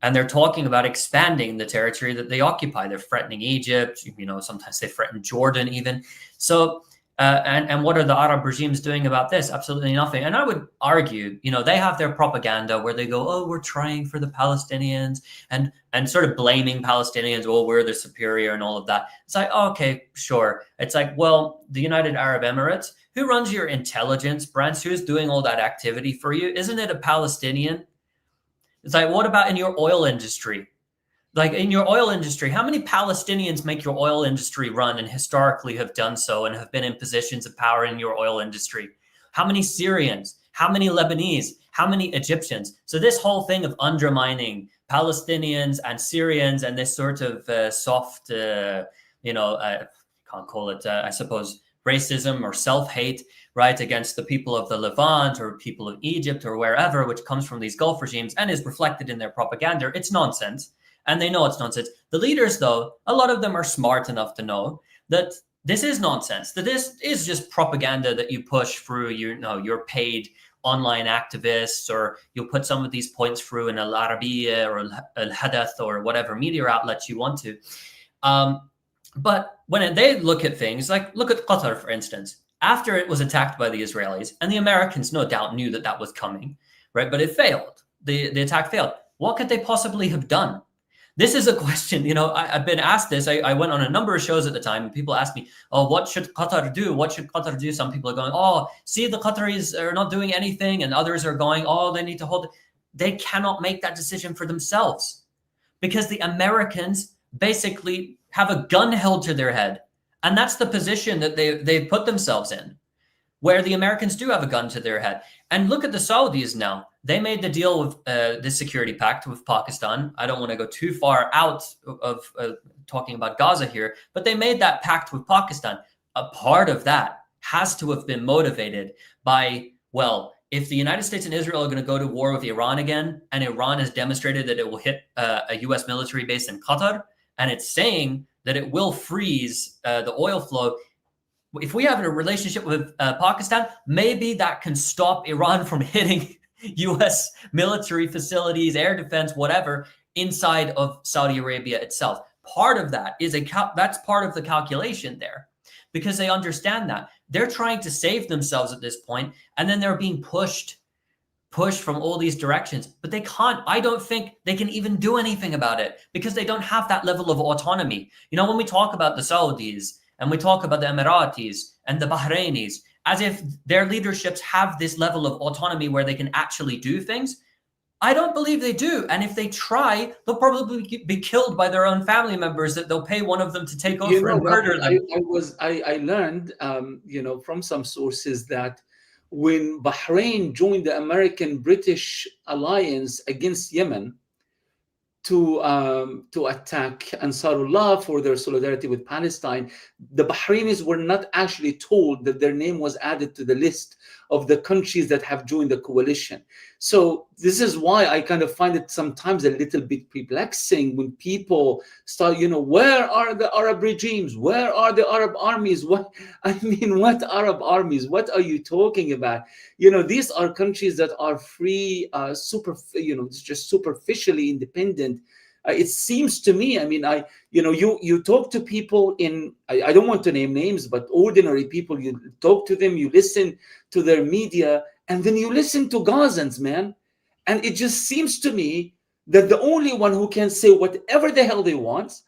And they're talking about expanding the territory that they occupy. They're threatening Egypt, sometimes they threaten Jordan even. So, and what are the Arab regimes doing about this? Absolutely nothing. And I would argue, they have their propaganda where they go, oh, we're trying for the Palestinians, and sort of blaming Palestinians, oh, we're the superior and all of that. It's like, oh, okay, sure. It's like, well, the United Arab Emirates, who runs your intelligence branch, who's doing all that activity for you? Isn't it a Palestinian? It's like, what about in your oil industry? Like in your oil industry, how many Palestinians make your oil industry run and historically have done so and have been in positions of power in your oil industry? How many Syrians? How many Lebanese? How many Egyptians? So this whole thing of undermining Palestinians and Syrians and this sort of soft, I can't call it, I suppose, racism or self-hate, right, against the people of the Levant or people of Egypt or wherever, which comes from these Gulf regimes and is reflected in their propaganda. It's nonsense. And they know it's nonsense. The leaders, though, a lot of them are smart enough to know that this is nonsense, that this is just propaganda that you push through your paid online activists, or you'll put some of these points through in Al Arabiya or Al Hadath or whatever media outlets you want to. But when they look at things, like look at Qatar, for instance, after it was attacked by the Israelis, and the Americans no doubt knew that that was coming, right? But it failed. The attack failed. What could they possibly have done? This is a question, I've been asked this. I went on a number of shows at the time, and people asked me, oh, what should Qatar do? What should Qatar do? Some people are going, oh, see, the Qataris are not doing anything. And others are going, oh, they need to hold it. They cannot make that decision for themselves because the Americans basically have a gun held to their head. And that's the position that they've put themselves in, where the Americans do have a gun to their head. And look at the Saudis now. They made the deal with this security pact with Pakistan. I don't want to go too far out of talking about Gaza here, but they made that pact with Pakistan. A part of that has to have been motivated by, well, if the United States and Israel are going to go to war with Iran again, and Iran has demonstrated that it will hit a U.S. military base in Qatar, and it's saying that it will freeze the oil flow, if we have a relationship with Pakistan, maybe that can stop Iran from hitting U.S. military facilities, air defense, whatever, inside of Saudi Arabia itself. Part of that is that's part of the calculation there, because they understand that they're trying to save themselves at this point, and then they're being pushed from all these directions, but they can't. I don't think they can even do anything about it because they don't have that level of autonomy. When we talk about the Saudis and we talk about the Emiratis and the Bahrainis, as if their leaderships have this level of autonomy where they can actually do things. I don't believe they do. And if they try, they'll probably be killed by their own family members that they'll pay one of them to take over and murder them. I learned, from some sources that when Bahrain joined the American-British alliance against Yemen to attack Ansarullah for their solidarity with Palestine, the Bahrainis were not actually told that their name was added to the list of the countries that have joined the coalition. So this is why I kind of find it sometimes a little bit perplexing when people start, where are the Arab regimes? Where are the Arab armies? What Arab armies? What are you talking about? These are countries that are free, just superficially independent. It seems to me, you talk to people I don't want to name names, but ordinary people, you talk to them, you listen to their media, and then you listen to Gazans, man. And it just seems to me that the only one who can say whatever the hell they want,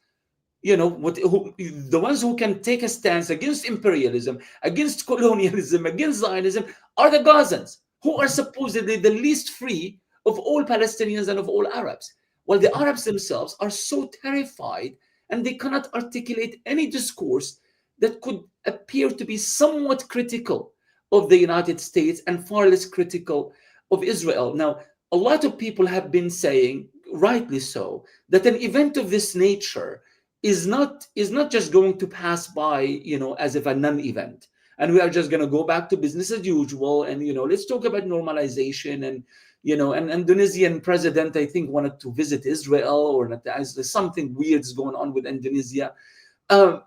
the ones who can take a stance against imperialism, against colonialism, against Zionism, are the Gazans, who are supposedly the least free of all Palestinians and of all Arabs. While the Arabs themselves are so terrified and they cannot articulate any discourse that could appear to be somewhat critical of the United States and far less critical of Israel. Now, a lot of people have been saying, rightly so, that an event of this nature is not just going to pass by, as if a non-event, and we are just going to go back to business as usual, and let's talk about normalization. And an Indonesian president, I think, wanted to visit Israel, or not, there's something weird is going on with Indonesia. Um,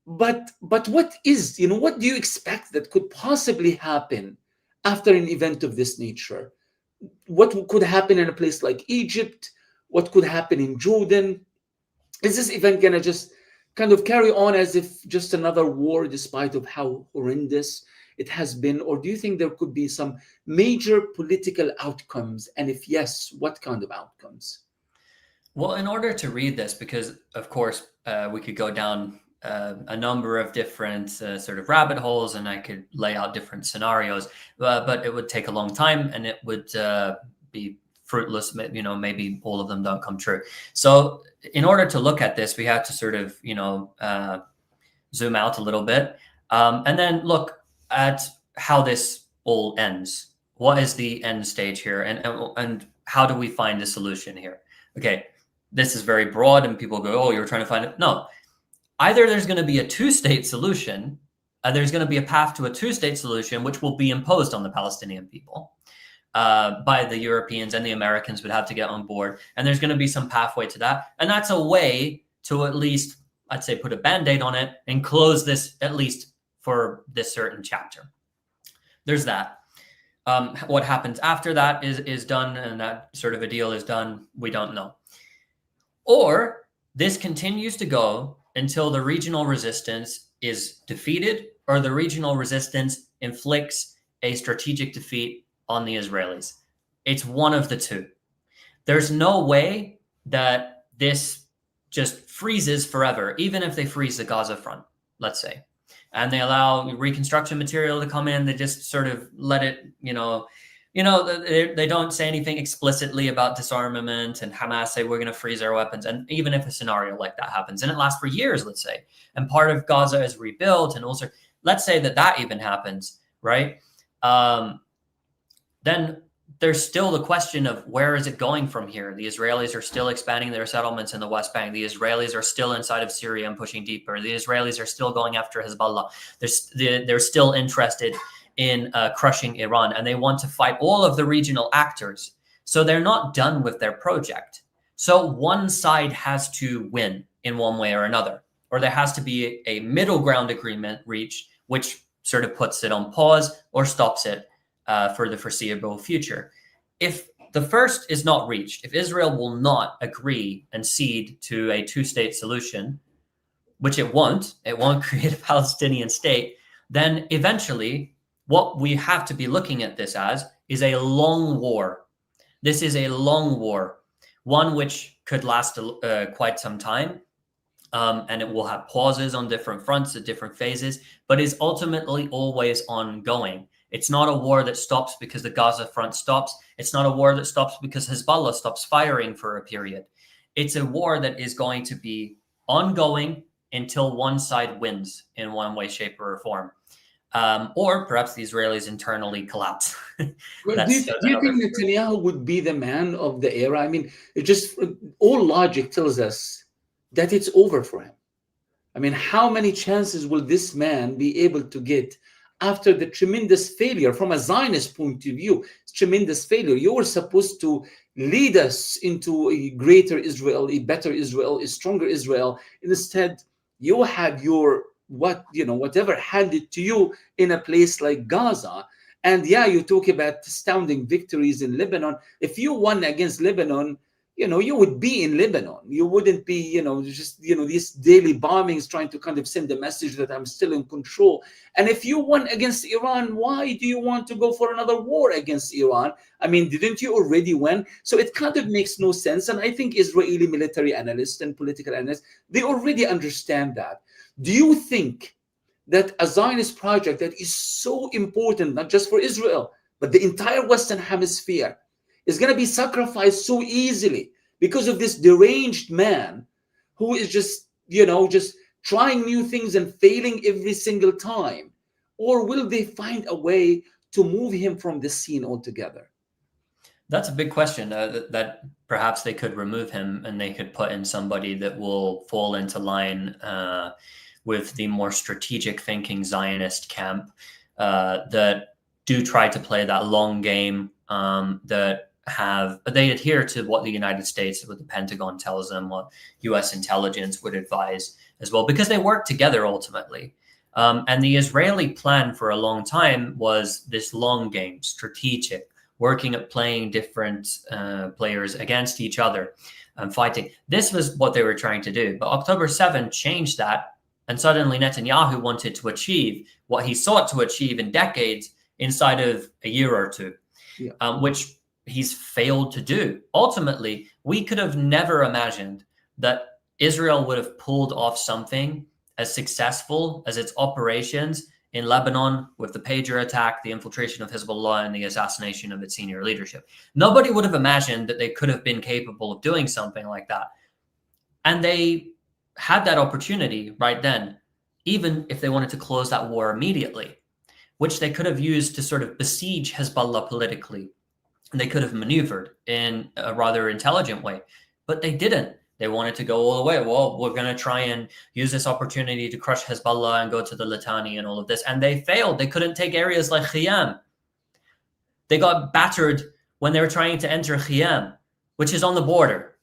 but what do you expect that could possibly happen after an event of this nature? What could happen in a place like Egypt? What could happen in Jordan? Is this event going to just kind of carry on as if just another war, despite of how horrendous it has been? Or do you think there could be some major political outcomes? And if yes, what kind of outcomes? Well, in order to read this, because of course we could go down a number of different sort of rabbit holes, and I could lay out different scenarios, but it would take a long time, and it would be fruitless. Maybe all of them don't come true. So in order to look at this, we have to sort of zoom out a little bit, and then look at how this all ends. What is the end stage here, and how do we find a solution here? Okay, this is very broad, and people go, "Oh, you're trying to find it." No, either there's going to be a two-state solution, there's going to be a path to a two-state solution, which will be imposed on the Palestinian people by the Europeans, and the Americans would have to get on board. And there's going to be some pathway to that. And that's a way to at least, I'd say, put a Band-Aid on it and close this, at least for this certain chapter. There's that. What happens after that is done, and that sort of a deal is done. We don't know. Or this continues to go until the regional resistance is defeated, or the regional resistance inflicts a strategic defeat on the Israelis. It's one of the two. There's no way that this just freezes forever, even if they freeze the Gaza front, let's say, and they allow reconstruction material to come in. They just sort of let it, they don't say anything explicitly about disarmament, and Hamas say we're going to freeze our weapons. And even if a scenario like that happens, and it lasts for years, let's say, and part of Gaza is rebuilt, and also let's say that even happens, right? Then there's still the question of where is it going from here? The Israelis are still expanding their settlements in the West Bank. The Israelis are still inside of Syria and pushing deeper. The Israelis are still going after Hezbollah. They're still interested in crushing Iran, and they want to fight all of the regional actors. So they're not done with their project. So one side has to win in one way or another, or there has to be a middle ground agreement reached, which sort of puts it on pause or stops it for the foreseeable future. If the first is not reached, if Israel will not agree and cede to a two-state solution, which it won't create a Palestinian state, then eventually what we have to be looking at this as is a long war. This is a long war, one which could last quite some time, and it will have pauses on different fronts at different phases, but is ultimately always ongoing. It's not a war that stops because the Gaza front stops. It's not a war that stops because Hezbollah stops firing for a period. It's a war that is going to be ongoing until one side wins in one way, shape, or form. Or perhaps the Israelis internally collapse. Well, do you think Netanyahu would be the man of the era? I mean, all logic tells us that it's over for him. I mean, how many chances will this man be able to get after the tremendous failure from a Zionist point of view? It's tremendous failure. You were supposed to lead us into a greater Israel, a better Israel, a stronger Israel. Instead, you had your whatever handed to you in a place like Gaza. And yeah, you talk about astounding victories in Lebanon. If you won against Lebanon, you would be in Lebanon. You wouldn't be, these daily bombings trying to kind of send a message that I'm still in control. And if you won against Iran, why do you want to go for another war against Iran? I mean, didn't you already win? So it kind of makes no sense. And I think Israeli military analysts and political analysts, they already understand that. Do you think that a Zionist project that is so important, not just for Israel, but the entire Western Hemisphere, is going to be sacrificed so easily because of this deranged man who is just trying new things and failing every single time? Or will they find a way to move him from the scene altogether? That's a big question. That perhaps they could remove him and they could put in somebody that will fall into line with the more strategic thinking Zionist camp that do try to play that long game, that they adhere to what the United States, what the Pentagon tells them, what U.S. intelligence would advise as well, because they work together ultimately. And the Israeli plan for a long time was this long game, strategic, working at playing different players against each other and fighting. This was what they were trying to do. But October 7 changed that. And suddenly Netanyahu wanted to achieve what he sought to achieve in decades inside of a year or two, which he's failed to do. Ultimately, we could have never imagined that Israel would have pulled off something as successful as its operations in Lebanon with the pager attack, the infiltration of Hezbollah, and the assassination of its senior leadership. Nobody would have imagined that they could have been capable of doing something like that. And they had that opportunity right then, even if they wanted to close that war immediately, which they could have used to sort of besiege Hezbollah politically. And they could have maneuvered in a rather intelligent way, but they didn't. They wanted to go all the way. Well, we're going to try and use this opportunity to crush Hezbollah and go to the Litani and all of this. And they failed. They couldn't take areas like Khiyam. They got battered when they were trying to enter Khiyam, which is on the border.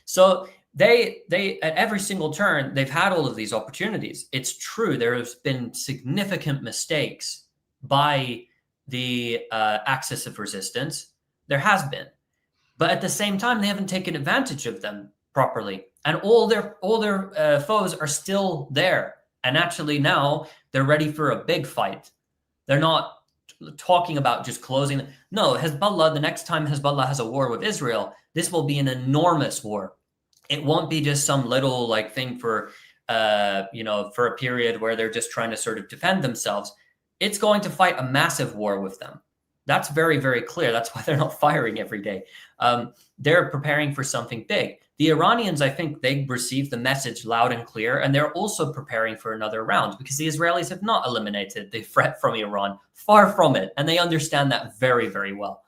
So they at every single turn, they've had all of these opportunities. It's true. There has been significant mistakes by the axis of resistance. There has been. But at the same time, they haven't taken advantage of them properly, and all their foes are still there. And actually now they're ready for a big fight. They're not talking about just closing. No, Hezbollah, the next time Hezbollah has a war with Israel, this will be an enormous war. It won't be just some little like thing for for a period where they're just trying to sort of defend themselves. It's going to fight a massive war with them. That's very, very clear. That's why they're not firing every day. They're preparing for something big. The Iranians, I think they received the message loud and clear, and they're also preparing for another round because the Israelis have not eliminated the threat from Iran. Far from it. And they understand that very, very well.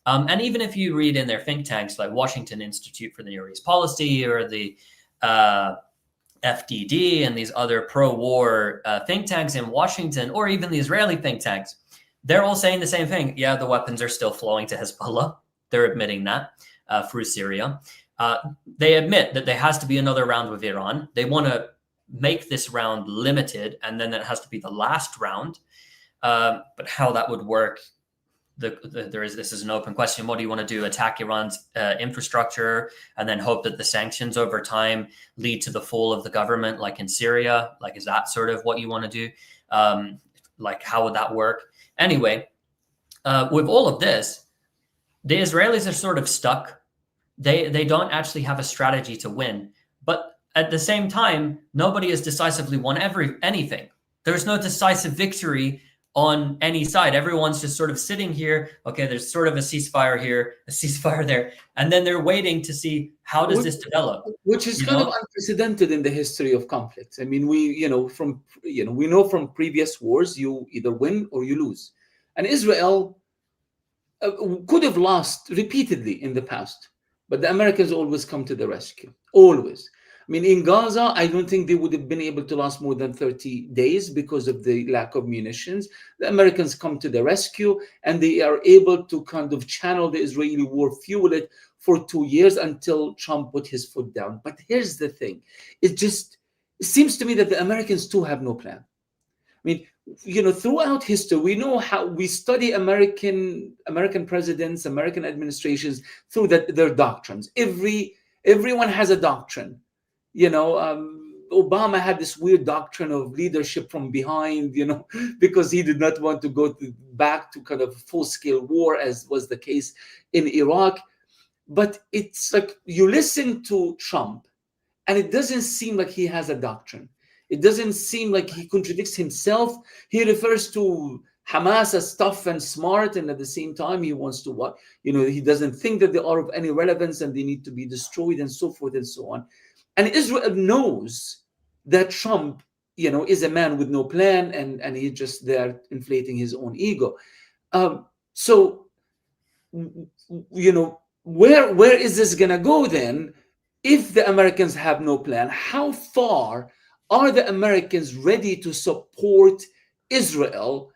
And even if you read in their think tanks like Washington Institute for the Near East Policy or the FDD and these other pro-war think tanks in Washington, or even the Israeli think tanks, they're all saying the same thing. Yeah, the weapons are still flowing to Hezbollah. They're admitting that through Syria. They admit that there has to be another round with Iran. They want to make this round limited, and then it has to be the last round. But how that would work, this is an open question. What do you want to do? Attack Iran's infrastructure and then hope that the sanctions over time lead to the fall of the government, like in Syria? Like, is that sort of what you want to do? Like, how would that work? Anyway, with all of this, the Israelis are sort of stuck. They don't actually have a strategy to win. But at the same time, nobody has decisively won anything. There's no decisive victory on any side. Everyone's just sort of sitting here. Okay, there's sort of a ceasefire here, a ceasefire there. And then they're waiting to see how does this develop. Which is kind of unprecedented in the history of conflicts. I mean, we know from previous wars, you either win or you lose. And Israel could have lost repeatedly in the past, but the Americans always come to the rescue. Always. I mean, in Gaza, I don't think they would have been able to last more than 30 days because of the lack of munitions. The Americans come to the rescue, and they are able to kind of channel the Israeli war, fuel it for 2 years until Trump put his foot down. But here's the thing. It seems to me that the Americans too have no plan. I mean, throughout history, we know how we study American presidents, American administrations through their doctrines. Everyone has a doctrine. Obama had this weird doctrine of leadership from behind, because he did not want to go back to kind of full-scale war, as was the case in Iraq. But it's like you listen to Trump, and it doesn't seem like he has a doctrine. It doesn't seem like he contradicts himself. He refers to Hamas as tough and smart, and at the same time, he wants to he doesn't think that they are of any relevance and they need to be destroyed and so forth and so on. And Israel knows that Trump, is a man with no plan, and he's just there inflating his own ego. So, where is this gonna go then? If the Americans have no plan, how far are the Americans ready to support Israel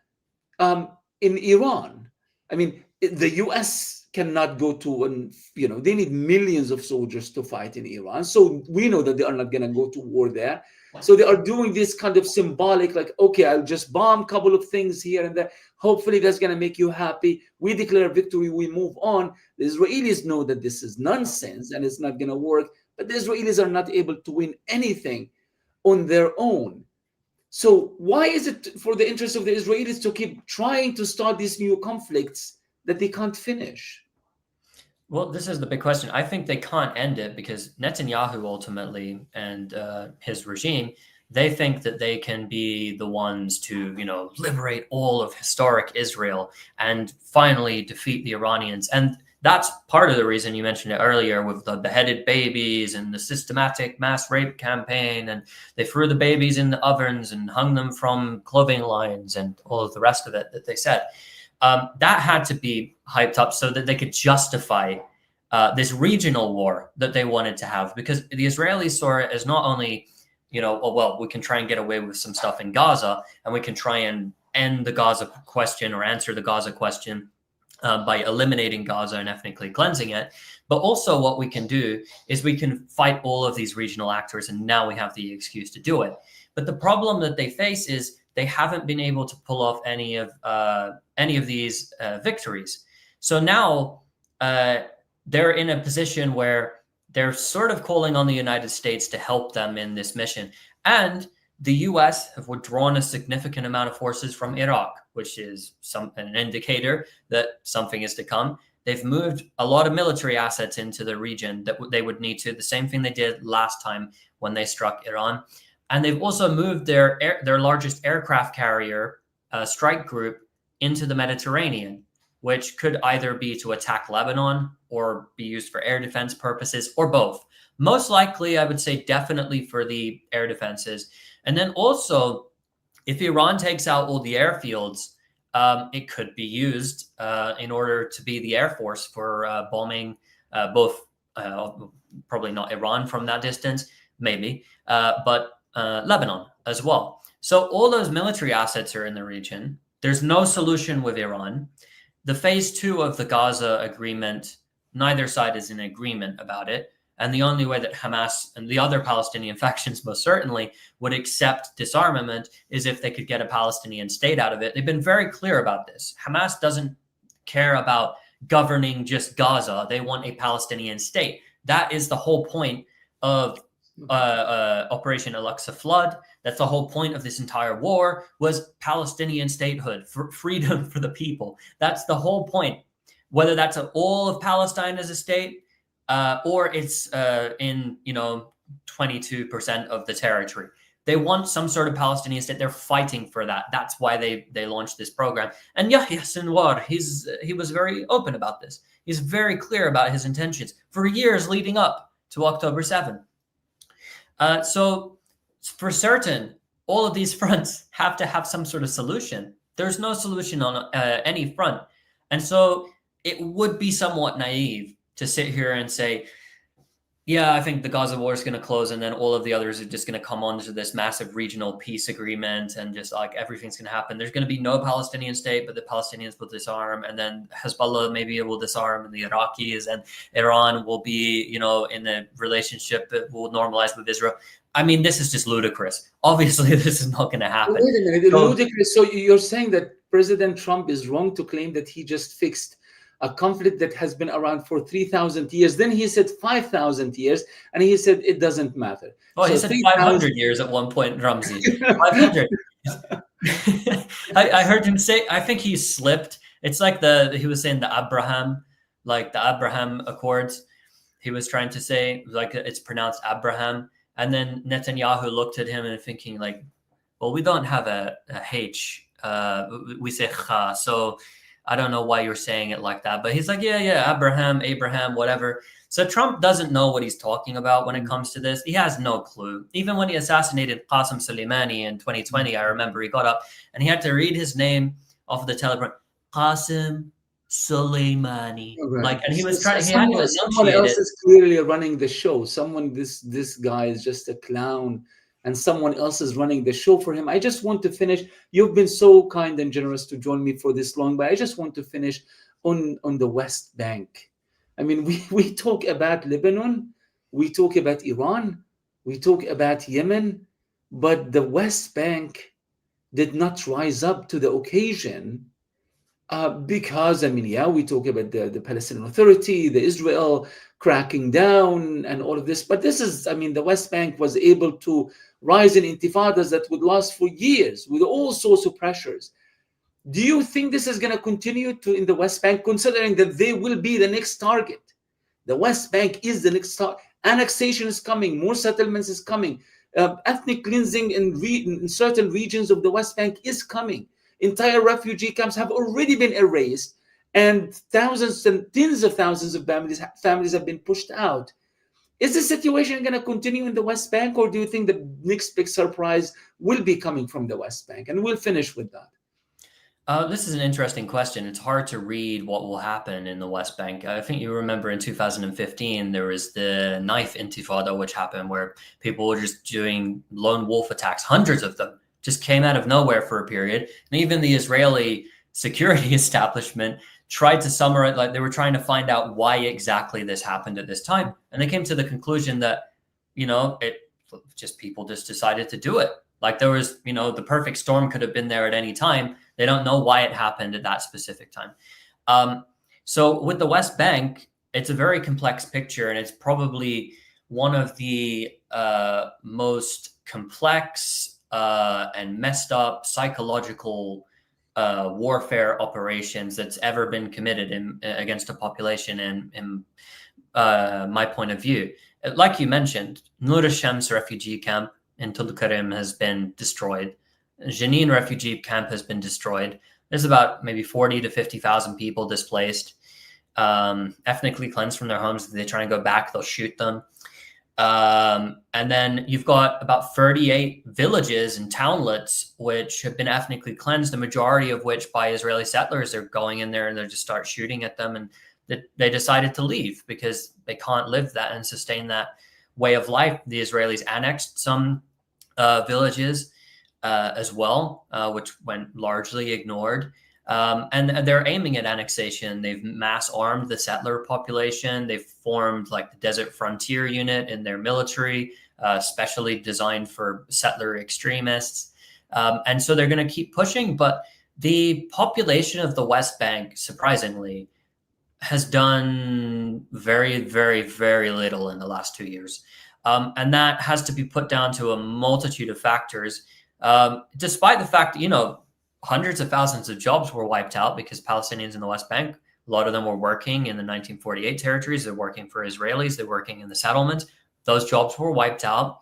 in Iran? I mean, the US cannot go to, and they need millions of soldiers to fight in Iran. So we know that they are not going to go to war there. So they are doing this kind of symbolic, like, okay, I'll just bomb a couple of things here and there. Hopefully that's going to make you happy. We declare victory, we move on. The Israelis know that this is nonsense and it's not going to work, but the Israelis are not able to win anything on their own. So why is it for the interest of the Israelis to keep trying to start these new conflicts that they can't finish? Well, this is the big question. I think they can't end it because Netanyahu ultimately and his regime, they think that they can be the ones to, liberate all of historic Israel and finally defeat the Iranians. And that's part of the reason you mentioned it earlier with the beheaded babies and the systematic mass rape campaign. And they threw the babies in the ovens and hung them from clothing lines and all of the rest of it that they said. That had to be hyped up so that they could justify this regional war that they wanted to have, because the Israelis saw it as not only, well, we can try and get away with some stuff in Gaza and we can try and end the Gaza question or answer the Gaza question by eliminating Gaza and ethnically cleansing it. But also what we can do is we can fight all of these regional actors, and now we have the excuse to do it. But the problem that they face is they haven't been able to pull off any of these victories. So now they're in a position where they're sort of calling on the United States to help them in this mission. And the US have withdrawn a significant amount of forces from Iraq, which is an indicator that something is to come. They've moved a lot of military assets into the region that they would need to, the same thing they did last time when they struck Iran. And they've also moved their largest aircraft carrier strike group into the Mediterranean, which could either be to attack Lebanon or be used for air defense purposes, or both. Most likely, I would say definitely for the air defenses. And then also, if Iran takes out all the airfields, it could be used in order to be the air force for bombing both, probably not Iran from that distance, maybe, but Lebanon as well. So all those military assets are in the region. There's no solution with Iran. The phase 2 of the Gaza agreement, neither side is in agreement about it. And the only way that Hamas and the other Palestinian factions most certainly would accept disarmament is if they could get a Palestinian state out of it. They've been very clear about this. Hamas doesn't care about governing just Gaza. They want a Palestinian state. That is the whole point of Operation Al-Aqsa Flood. That's the whole point of this entire war, was Palestinian statehood, for freedom for the people. That's the whole point. Whether that's all of Palestine as a state, or it's in 22% of the territory. They want some sort of Palestinian state. They're fighting for that. That's why they launched this program. And Yahya Sinwar, he was very open about this. He's very clear about his intentions for years leading up to October 7th. So for certain, all of these fronts have to have some sort of solution. There's no solution on any front. And so it would be somewhat naive to sit here and say, yeah, I think the Gaza war is going to close and then all of the others are just going to come onto this massive regional peace agreement and just like everything's going to happen. There's going to be no Palestinian state, but the Palestinians will disarm, and then Hezbollah maybe will disarm, and the Iraqis and Iran will be, in a relationship that will normalize with Israel. I mean, this is just ludicrous. Obviously, this is not going to happen. Wait a minute, ludicrous. So you're saying that President Trump is wrong to claim that he just fixed a conflict that has been around for 3,000 years. Then he said 5,000 years, and he said it doesn't matter. Oh, he said 500 years at one point, Ramzy. 500. I heard him say, I think he slipped. It's like he was saying the Abraham Accords. He was trying to say, like, it's pronounced Abraham. And then Netanyahu looked at him and thinking, like, well, we don't have a H. We say cha. So I don't know why you're saying it like that. But he's like, yeah, Abraham, whatever. So Trump doesn't know what he's talking about when it comes to this. He has no clue. Even when he assassinated Qasem Soleimani in 2020, I remember he got up and he had to read his name off of the teleprompter. Qasem Soleimani. Right. Like, and he was trying, he had to Someone enunciate else it. is clearly running the show. This guy is just a clown, and someone else is running the show for him. I just want to finish. You've been so kind and generous to join me for this long, but I just want to finish on the West Bank. I mean, we talk about Lebanon, we talk about Iran, we talk about Yemen, but the West Bank did not rise up to the occasion, because, I mean, yeah, we talk about the Palestinian Authority, the Israel cracking down, and all of this. But this is, I mean, the West Bank was able to rise in intifadas that would last for years with all sorts of pressures. Do you think this is going to continue to in the West Bank, considering that they will be the next target? The West Bank is the next target. Annexation is coming, more settlements is coming, ethnic cleansing in certain regions of the West Bank is coming. Entire refugee camps have already been erased, and thousands and tens of thousands of families have been pushed out. Is this situation going to continue in the West Bank, or do you think the next big surprise will be coming from the West Bank? And we'll finish with that. This is an interesting question. It's hard to read what will happen in the West Bank. I think you remember in 2015, there was the knife intifada, which happened where people were just doing lone wolf attacks. Hundreds of them just came out of nowhere for a period. And even the Israeli security establishment tried to summarize, like they were trying to find out why exactly this happened at this time. And they came to the conclusion that, people just decided to do it. Like there was, the perfect storm could have been there at any time. They don't know why it happened at that specific time. So with the West Bank, it's a very complex picture, and it's probably one of the most complex and messed up psychological warfare operations that's ever been committed against a population in my point of view. Like you mentioned, Nur al-Shams refugee camp in Tulkarim has been destroyed. Jenin refugee camp has been destroyed. There's about maybe 40 to 50,000 people displaced, ethnically cleansed from their homes. If they try and go back, they'll shoot them. And then you've got about 38 villages and townlets which have been ethnically cleansed, the majority of which by Israeli settlers. They're going in there and they just start shooting at them, and they decided to leave because they can't live that and sustain that way of life. The Israelis annexed some villages as well, which went largely ignored. And they're aiming at annexation. They've mass armed the settler population. They've formed like the Desert Frontier Unit in their military, specially designed for settler extremists. And so they're going to keep pushing. But the population of the West Bank, surprisingly, has done very, very, very little in the last 2 years. And that has to be put down to a multitude of factors, despite the fact that, hundreds of thousands of jobs were wiped out because Palestinians in the West Bank, a lot of them were working in the 1948 territories. They're working for Israelis. They're working in the settlements. Those jobs were wiped out.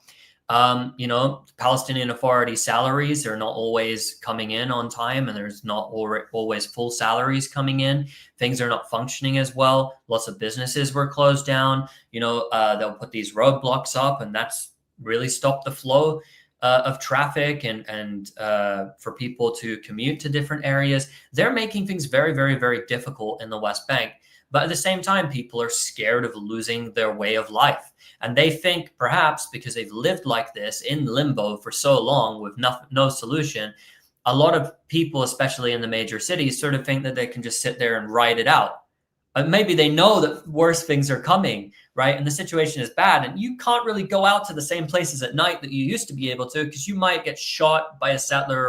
Palestinian Authority salaries are not always coming in on time, and there's not always full salaries coming in. Things are not functioning as well. Lots of businesses were closed down. They'll put these roadblocks up, and that's really stopped the flow of traffic and for people to commute to different areas. They're making things very, very, very difficult in the West Bank. But at the same time, people are scared of losing their way of life. And they think perhaps because they've lived like this in limbo for so long with no solution, a lot of people, especially in the major cities, sort of think that they can just sit there and ride it out. But maybe they know that worse things are coming, right? And the situation is bad. And you can't really go out to the same places at night that you used to be able to, because you might get shot by a settler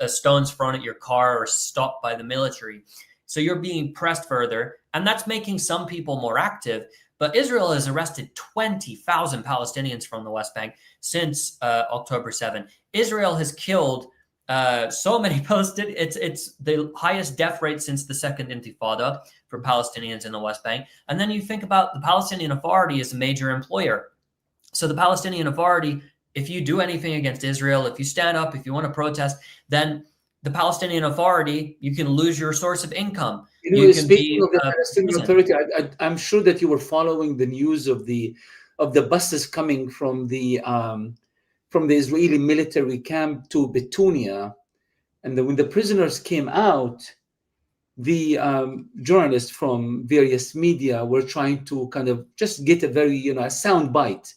or stones thrown at your car or stopped by the military. So you're being pressed further. And that's making some people more active. But Israel has arrested 20,000 Palestinians from the West Bank since October 7. Israel has killed so many Palestinians. It's the highest death rate since the Second Intifada for Palestinians in the West Bank. And then you think about the Palestinian Authority as a major employer. So the Palestinian Authority, if you do anything against Israel, if you stand up, if you want to protest, then the Palestinian Authority, you can lose your source of income. You You know, can speaking be of the Palestinian imprisoned. Authority, I'm sure that you were following the news of the buses coming from the Israeli military camp to Betunia, and when the prisoners came out, the journalists from various media were trying to kind of just get a very, a sound bite.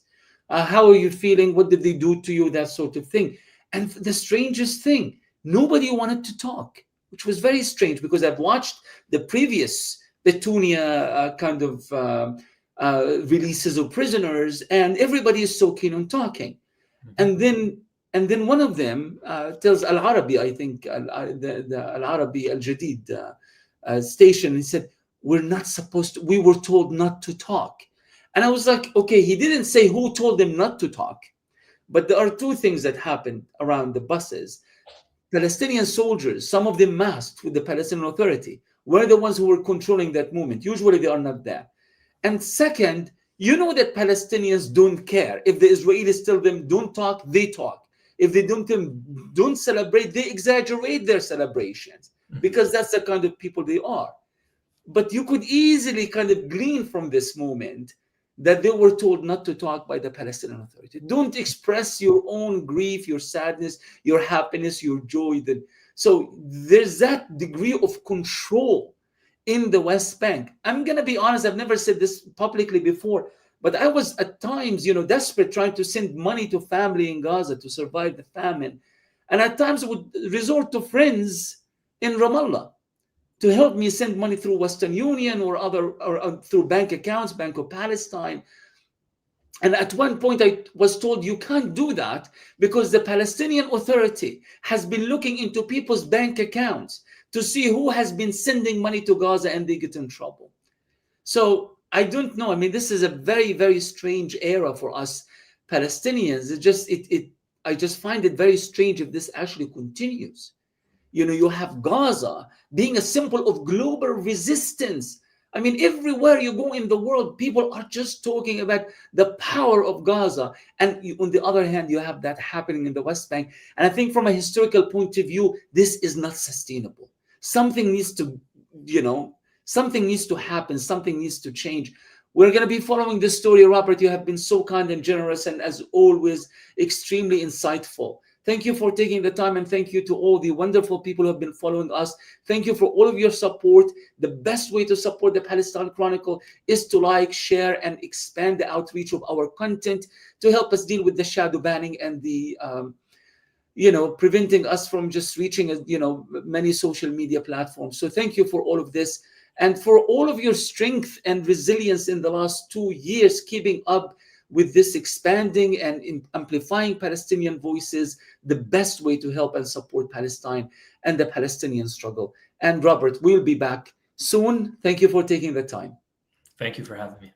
How are you feeling? What did they do to you? That sort of thing. And the strangest thing, nobody wanted to talk, which was very strange because I've watched the previous Petunia kind of releases of prisoners, and everybody is so keen on talking. Mhm. And then one of them tells Al Arabi, I think, the Al Arabi Al Jadid station, he said, we're not supposed to, we were told not to talk. And I was like, okay, he didn't say who told them not to talk, but there are two things that happened around the buses. Palestinian soldiers, some of them masked with the Palestinian Authority, were the ones who were controlling that movement. Usually they are not there. And second, you know that Palestinians don't care. If the Israelis tell them don't talk, they talk. If they don't celebrate, they exaggerate their celebrations Mhm. because that's the kind of people they are. But you could easily kind of glean from this moment that they were told not to talk by the Palestinian Authority. Don't express your own grief, your sadness, your happiness, your joy. So there's that degree of control in the West Bank. I'm going to be honest, I've never said this publicly before, but I was at times, desperate trying to send money to family in Gaza to survive the famine. And at times would resort to friends in Ramallah to help me send money through Western Union or other or through bank accounts, Bank of Palestine. And at one point, I was told you can't do that because the Palestinian Authority has been looking into people's bank accounts to see who has been sending money to Gaza and they get in trouble. So I don't know. I mean, this is a very, very strange era for us Palestinians. I just find it very strange if this actually continues. You have Gaza being a symbol of global resistance. I mean, everywhere you go in the world, people are just talking about the power of Gaza. And on the other hand, you have that happening in the West Bank. And I think from a historical point of view, this is not sustainable. Something needs to, you know, something needs to happen. Something needs to change. We're going to be following this story, Robert. You have been so kind and generous and, as always, extremely insightful. Thank you for taking the time, and thank you to all the wonderful people who have been following us. Thank you for all of your support. The best way to support the Palestine Chronicle is to like, share, and expand the outreach of our content to help us deal with the shadow banning and the preventing us from just reaching many social media platforms. So thank you for all of this and for all of your strength and resilience in the last 2 years, keeping up with this expanding and amplifying Palestinian voices, the best way to help and support Palestine and the Palestinian struggle. And Robert, we'll be back soon. Thank you for taking the time. Thank you for having me.